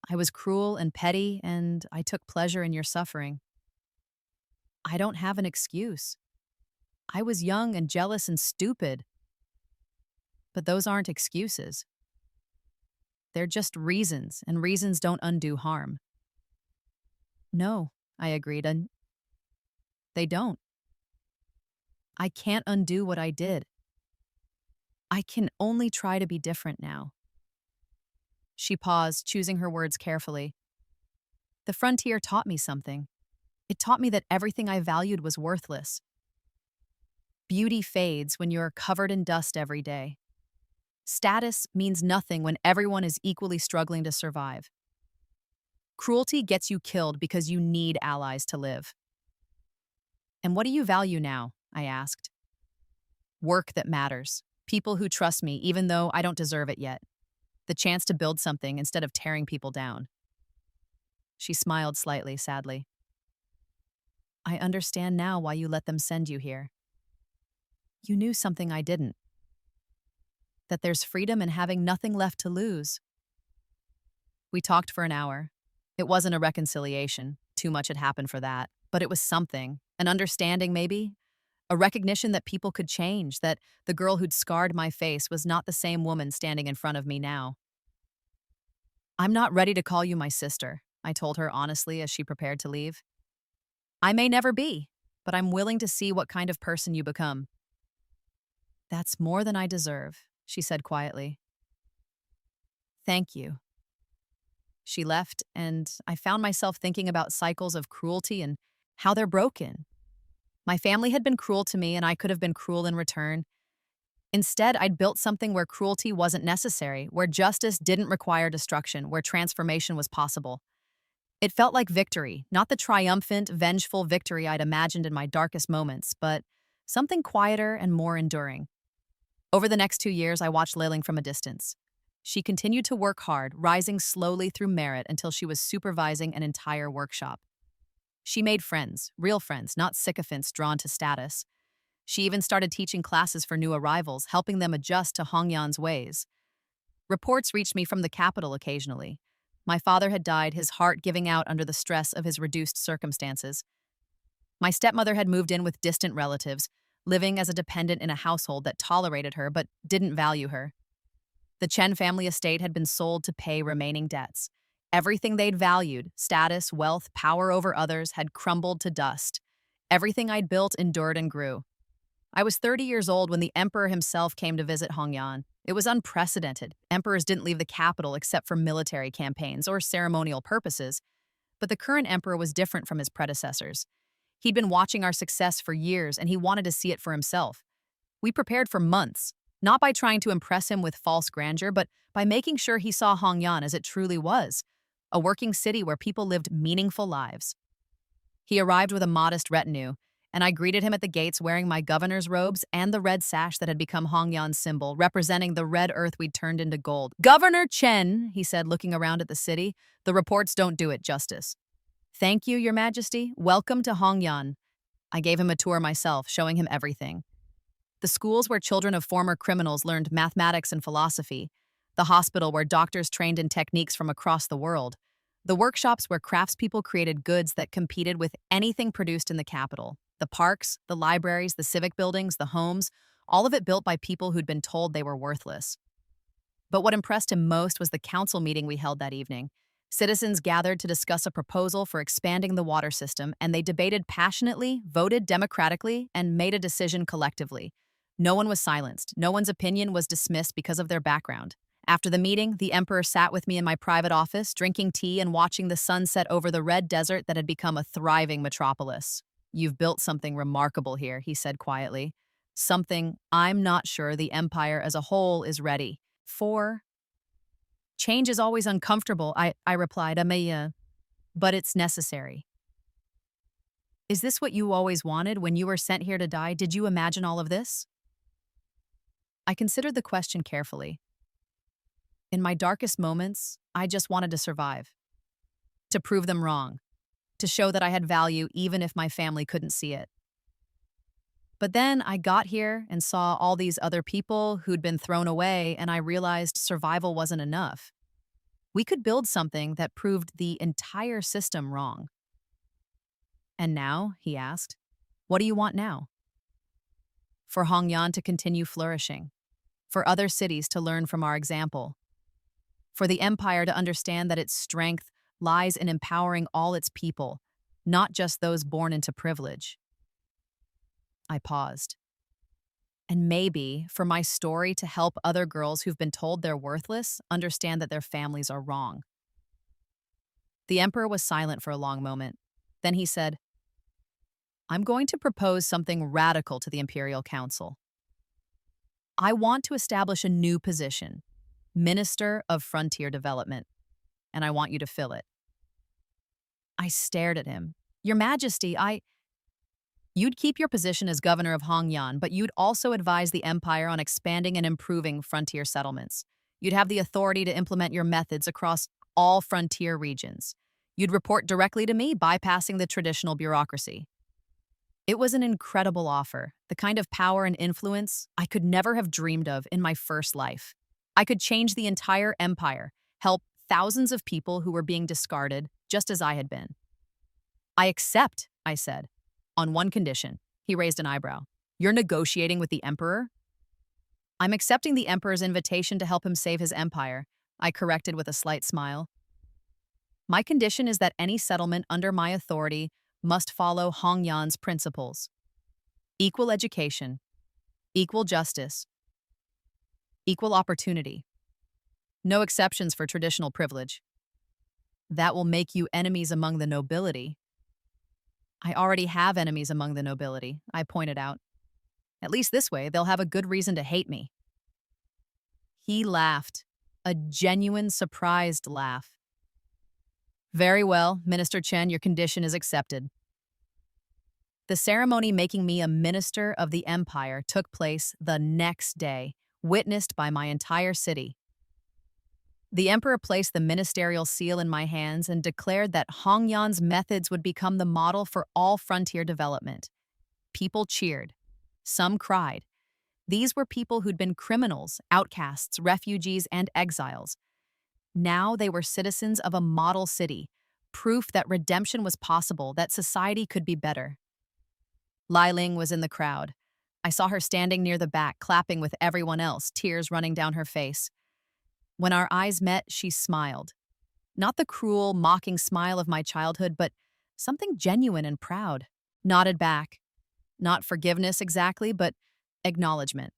I was cruel and petty, and I took pleasure in your suffering. I don't have an excuse. I was young and jealous and stupid. But those aren't excuses. They're just reasons, and reasons don't undo harm. No, I agreed, and they don't. I can't undo what I did. I can only try to be different now. She paused, choosing her words carefully. The frontier taught me something. It taught me that everything I valued was worthless. Beauty fades when you're covered in dust every day. Status means nothing when everyone is equally struggling to survive. Cruelty gets you killed because you need allies to live. And what do you value now? I asked. Work that matters. People who trust me, even though I don't deserve it yet. The chance to build something instead of tearing people down. She smiled slightly, sadly. I understand now why you let them send you here. You knew something I didn't. That there's freedom in having nothing left to lose. We talked for an hour. It wasn't a reconciliation. Too much had happened for that. But it was something. An understanding, maybe? A recognition that people could change, that the girl who'd scarred my face was not the same woman standing in front of me now. I'm not ready to call you my sister, I told her honestly as she prepared to leave. I may never be, but I'm willing to see what kind of person you become. That's more than I deserve, she said quietly. Thank you. She left, and I found myself thinking about cycles of cruelty and how they're broken. My family had been cruel to me, and I could have been cruel in return. Instead, I'd built something where cruelty wasn't necessary, where justice didn't require destruction, where transformation was possible. It felt like victory, not the triumphant, vengeful victory I'd imagined in my darkest moments, but something quieter and more enduring. Over the next 2 years, I watched Liling from a distance. She continued to work hard, rising slowly through merit until she was supervising an entire workshop. She made friends, real friends, not sycophants drawn to status. She even started teaching classes for new arrivals, helping them adjust to Hongyan's ways. Reports reached me from the capital occasionally. My father had died, his heart giving out under the stress of his reduced circumstances. My stepmother had moved in with distant relatives, living as a dependent in a household that tolerated her but didn't value her. The Chen family estate had been sold to pay remaining debts. Everything they'd valued, status, wealth, power over others, had crumbled to dust. Everything I'd built endured and grew. I was 30 years old when the emperor himself came to visit Hongyan. It was unprecedented. Emperors didn't leave the capital except for military campaigns or ceremonial purposes. But the current emperor was different from his predecessors. He'd been watching our success for years, and he wanted to see it for himself. We prepared for months, not by trying to impress him with false grandeur, but by making sure he saw Hongyan as it truly was, a working city where people lived meaningful lives. He arrived with a modest retinue, and I greeted him at the gates wearing my governor's robes and the red sash that had become Hongyan's symbol, representing the red earth we'd turned into gold. "Governor Chen," he said, looking around at the city, "the reports don't do it justice." "Thank you, Your Majesty. Welcome to Hongyan." I gave him a tour myself, showing him everything. The schools where children of former criminals learned mathematics and philosophy, the hospital where doctors trained in techniques from across the world, the workshops where craftspeople created goods that competed with anything produced in the capital, the parks, the libraries, the civic buildings, the homes, all of it built by people who'd been told they were worthless. But what impressed him most was the council meeting we held that evening. Citizens gathered to discuss a proposal for expanding the water system, and they debated passionately, voted democratically, and made a decision collectively. No one was silenced. No one's opinion was dismissed because of their background. After the meeting, the emperor sat with me in my private office, drinking tea and watching the sun set over the red desert that had become a thriving metropolis. "You've built something remarkable here," he said quietly. "Something I'm not sure the empire as a whole is ready for." "Change is always uncomfortable," I replied, "but it's necessary." "Is this what you always wanted when you were sent here to die? Did you imagine all of this?" I considered the question carefully. In my darkest moments, I just wanted to survive, to prove them wrong, to show that I had value even if my family couldn't see it. But then I got here and saw all these other people who'd been thrown away, and I realized survival wasn't enough. We could build something that proved the entire system wrong. And now, he asked, what do you want now? For Hongyan to continue flourishing, for other cities to learn from our example, for the empire to understand that its strength lies in empowering all its people, not just those born into privilege. I paused. And maybe for my story to help other girls who've been told they're worthless understand that their families are wrong. The emperor was silent for a long moment. Then he said, I'm going to propose something radical to the Imperial Council. I want to establish a new position, Minister of Frontier Development, and I want you to fill it. I stared at him. Your Majesty, You'd keep your position as governor of Hongyan, but you'd also advise the empire on expanding and improving frontier settlements. You'd have the authority to implement your methods across all frontier regions. You'd report directly to me, bypassing the traditional bureaucracy. It was an incredible offer, the kind of power and influence I could never have dreamed of in my first life. I could change the entire empire, help thousands of people who were being discarded, just as I had been. I accept, I said. On one condition. He raised an eyebrow. You're negotiating with the emperor? I'm accepting the emperor's invitation to help him save his empire, I corrected with a slight smile. My condition is that any settlement under my authority must follow Hongyan's principles. Equal education, equal justice, equal opportunity. No exceptions for traditional privilege. That will make you enemies among the nobility. I already have enemies among the nobility, I pointed out. At least this way, they'll have a good reason to hate me. He laughed, a genuine, surprised laugh. Very well, Minister Chen, your condition is accepted. The ceremony making me a minister of the empire took place the next day, witnessed by my entire city. The emperor placed the ministerial seal in my hands and declared that Hongyan's methods would become the model for all frontier development. People cheered. Some cried. These were people who'd been criminals, outcasts, refugees, and exiles. Now they were citizens of a model city, proof that redemption was possible, that society could be better. Lai Ling was in the crowd. I saw her standing near the back, clapping with everyone else, tears running down her face. When our eyes met, she smiled. Not the cruel, mocking smile of my childhood, but something genuine and proud. Nodded back. Not forgiveness exactly, but acknowledgement.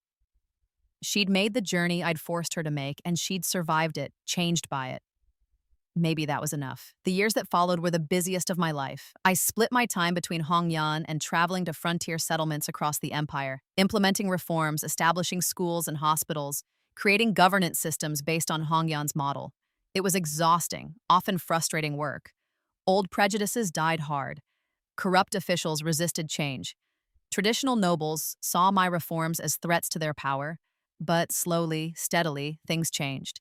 She'd made the journey I'd forced her to make, and she'd survived it, changed by it. Maybe that was enough. The years that followed were the busiest of my life. I split my time between Hongyan and traveling to frontier settlements across the empire, implementing reforms, establishing schools and hospitals, creating governance systems based on Hongyan's model. It was exhausting, often frustrating work. Old prejudices died hard. Corrupt officials resisted change. Traditional nobles saw my reforms as threats to their power, but slowly, steadily, things changed.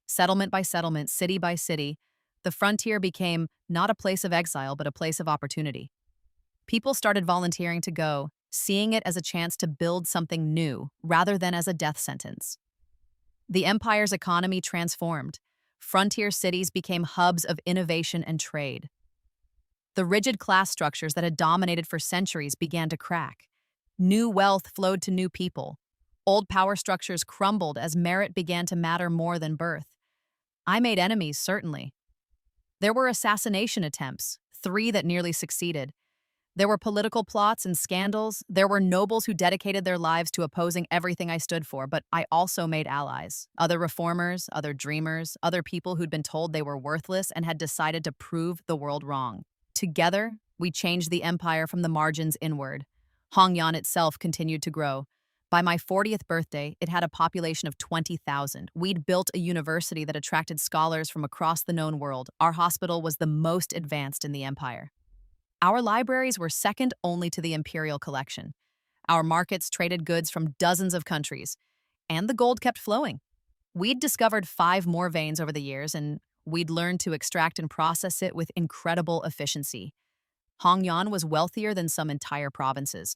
Settlement by settlement, city by city, the frontier became not a place of exile, but a place of opportunity. People started volunteering to go, seeing it as a chance to build something new, rather than as a death sentence. The empire's economy transformed. Frontier cities became hubs of innovation and trade. The rigid class structures that had dominated for centuries began to crack. New wealth flowed to new people. Old power structures crumbled as merit began to matter more than birth. I made enemies, certainly. There were assassination attempts, 3 that nearly succeeded. There were political plots and scandals. There were nobles who dedicated their lives to opposing everything I stood for, but I also made allies. Other reformers, other dreamers, other people who'd been told they were worthless and had decided to prove the world wrong. Together, we changed the empire from the margins inward. Hongyan itself continued to grow. By my 40th birthday, it had a population of 20,000. We'd built a university that attracted scholars from across the known world. Our hospital was the most advanced in the empire. Our libraries were second only to the imperial collection. Our markets traded goods from dozens of countries, and the gold kept flowing. We'd discovered 5 more veins over the years, and we'd learned to extract and process it with incredible efficiency. Hongyan was wealthier than some entire provinces.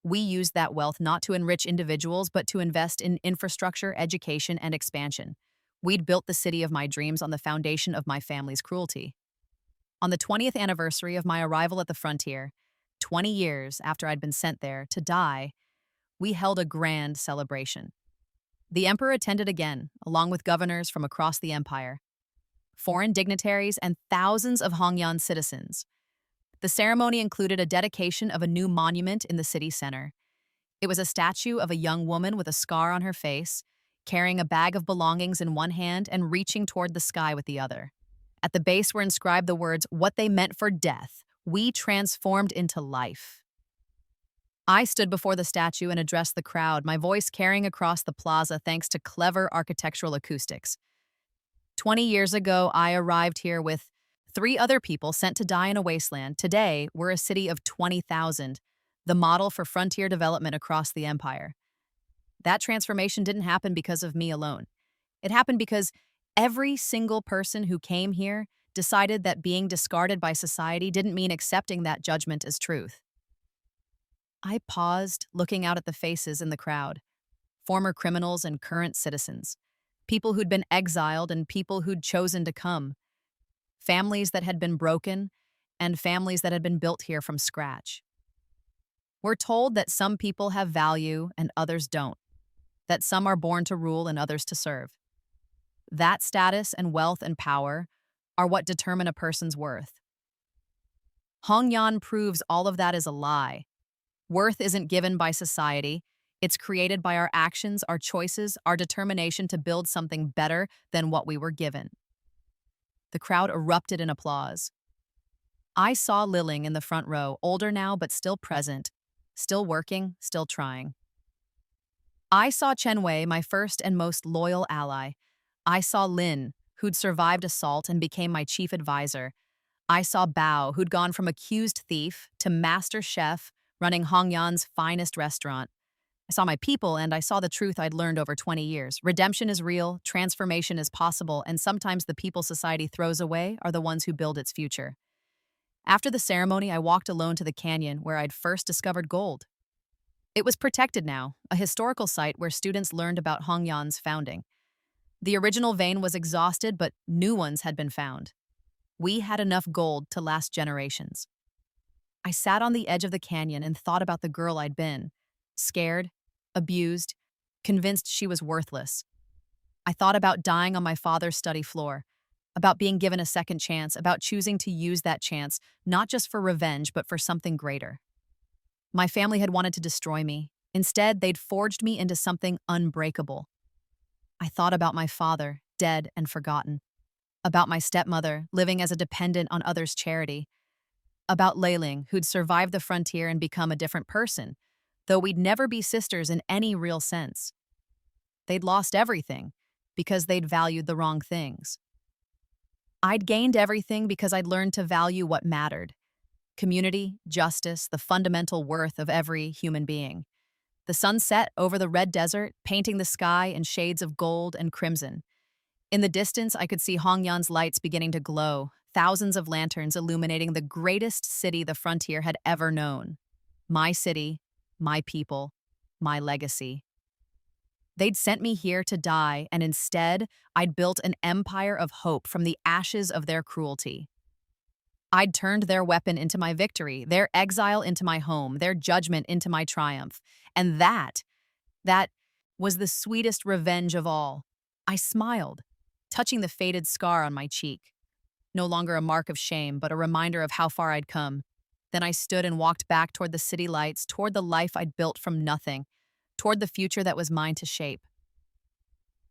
We used that wealth not to enrich individuals, but to invest in infrastructure, education, and expansion. We'd built the city of my dreams on the foundation of my family's cruelty. On the 20th anniversary of my arrival at the frontier, 20 years after I'd been sent there to die, we held a grand celebration. The emperor attended again, along with governors from across the empire, foreign dignitaries, and thousands of Hongyan citizens. The ceremony included a dedication of a new monument in the city center. It was a statue of a young woman with a scar on her face, carrying a bag of belongings in one hand and reaching toward the sky with the other. At the base were inscribed the words, "What they meant for death, we transformed into life." I stood before the statue and addressed the crowd, my voice carrying across the plaza thanks to clever architectural acoustics. 20 years ago, I arrived here with 3 other people sent to die in a wasteland. Today, we're a city of 20,000, the model for frontier development across the empire. That transformation didn't happen because of me alone. It happened because every single person who came here decided that being discarded by society didn't mean accepting that judgment as truth. I paused, looking out at the faces in the crowd, former criminals and current citizens, people who'd been exiled and people who'd chosen to come, families that had been broken and families that had been built here from scratch. We're told that some people have value and others don't, that some are born to rule and others to serve. That status and wealth and power are what determine a person's worth. Hongyan proves all of that is a lie. Worth isn't given by society. It's created by our actions, our choices, our determination to build something better than what we were given. The crowd erupted in applause. I saw Liling in the front row, older now but still present, still working, still trying. I saw Chen Wei, my first and most loyal ally. I saw Lin, who'd survived assault and became my chief advisor. I saw Bao, who'd gone from accused thief to master chef, running Hongyan's finest restaurant. I saw my people, and I saw the truth I'd learned over 20 years. Redemption is real, transformation is possible, and sometimes the people society throws away are the ones who build its future. After the ceremony, I walked alone to the canyon where I'd first discovered gold. It was protected now, a historical site where students learned about Hongyan's founding. The original vein was exhausted, but new ones had been found. We had enough gold to last generations. I sat on the edge of the canyon and thought about the girl I'd been, scared, abused, convinced she was worthless. I thought about dying on my father's study floor, about being given a second chance, about choosing to use that chance, not just for revenge, but for something greater. My family had wanted to destroy me. Instead, they'd forged me into something unbreakable. I thought about my father, dead and forgotten, about my stepmother, living as a dependent on others' charity, about Leiling, who'd survived the frontier and become a different person, though we'd never be sisters in any real sense. They'd lost everything because they'd valued the wrong things. I'd gained everything because I'd learned to value what mattered: community, justice, the fundamental worth of every human being. The sun set over the red desert, painting the sky in shades of gold and crimson. In the distance, I could see Hongyan's lights beginning to glow, thousands of lanterns illuminating the greatest city the frontier had ever known. My city, my people, my legacy. They'd sent me here to die, and instead, I'd built an empire of hope from the ashes of their cruelty. I'd turned their weapon into my victory, their exile into my home, their judgment into my triumph. And that was the sweetest revenge of all. I smiled, touching the faded scar on my cheek. No longer a mark of shame, but a reminder of how far I'd come. Then I stood and walked back toward the city lights, toward the life I'd built from nothing, toward the future that was mine to shape.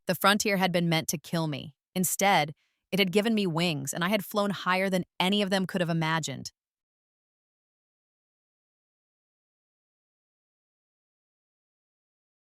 The frontier had been meant to kill me. Instead, it had given me wings, and I had flown higher than any of them could have imagined.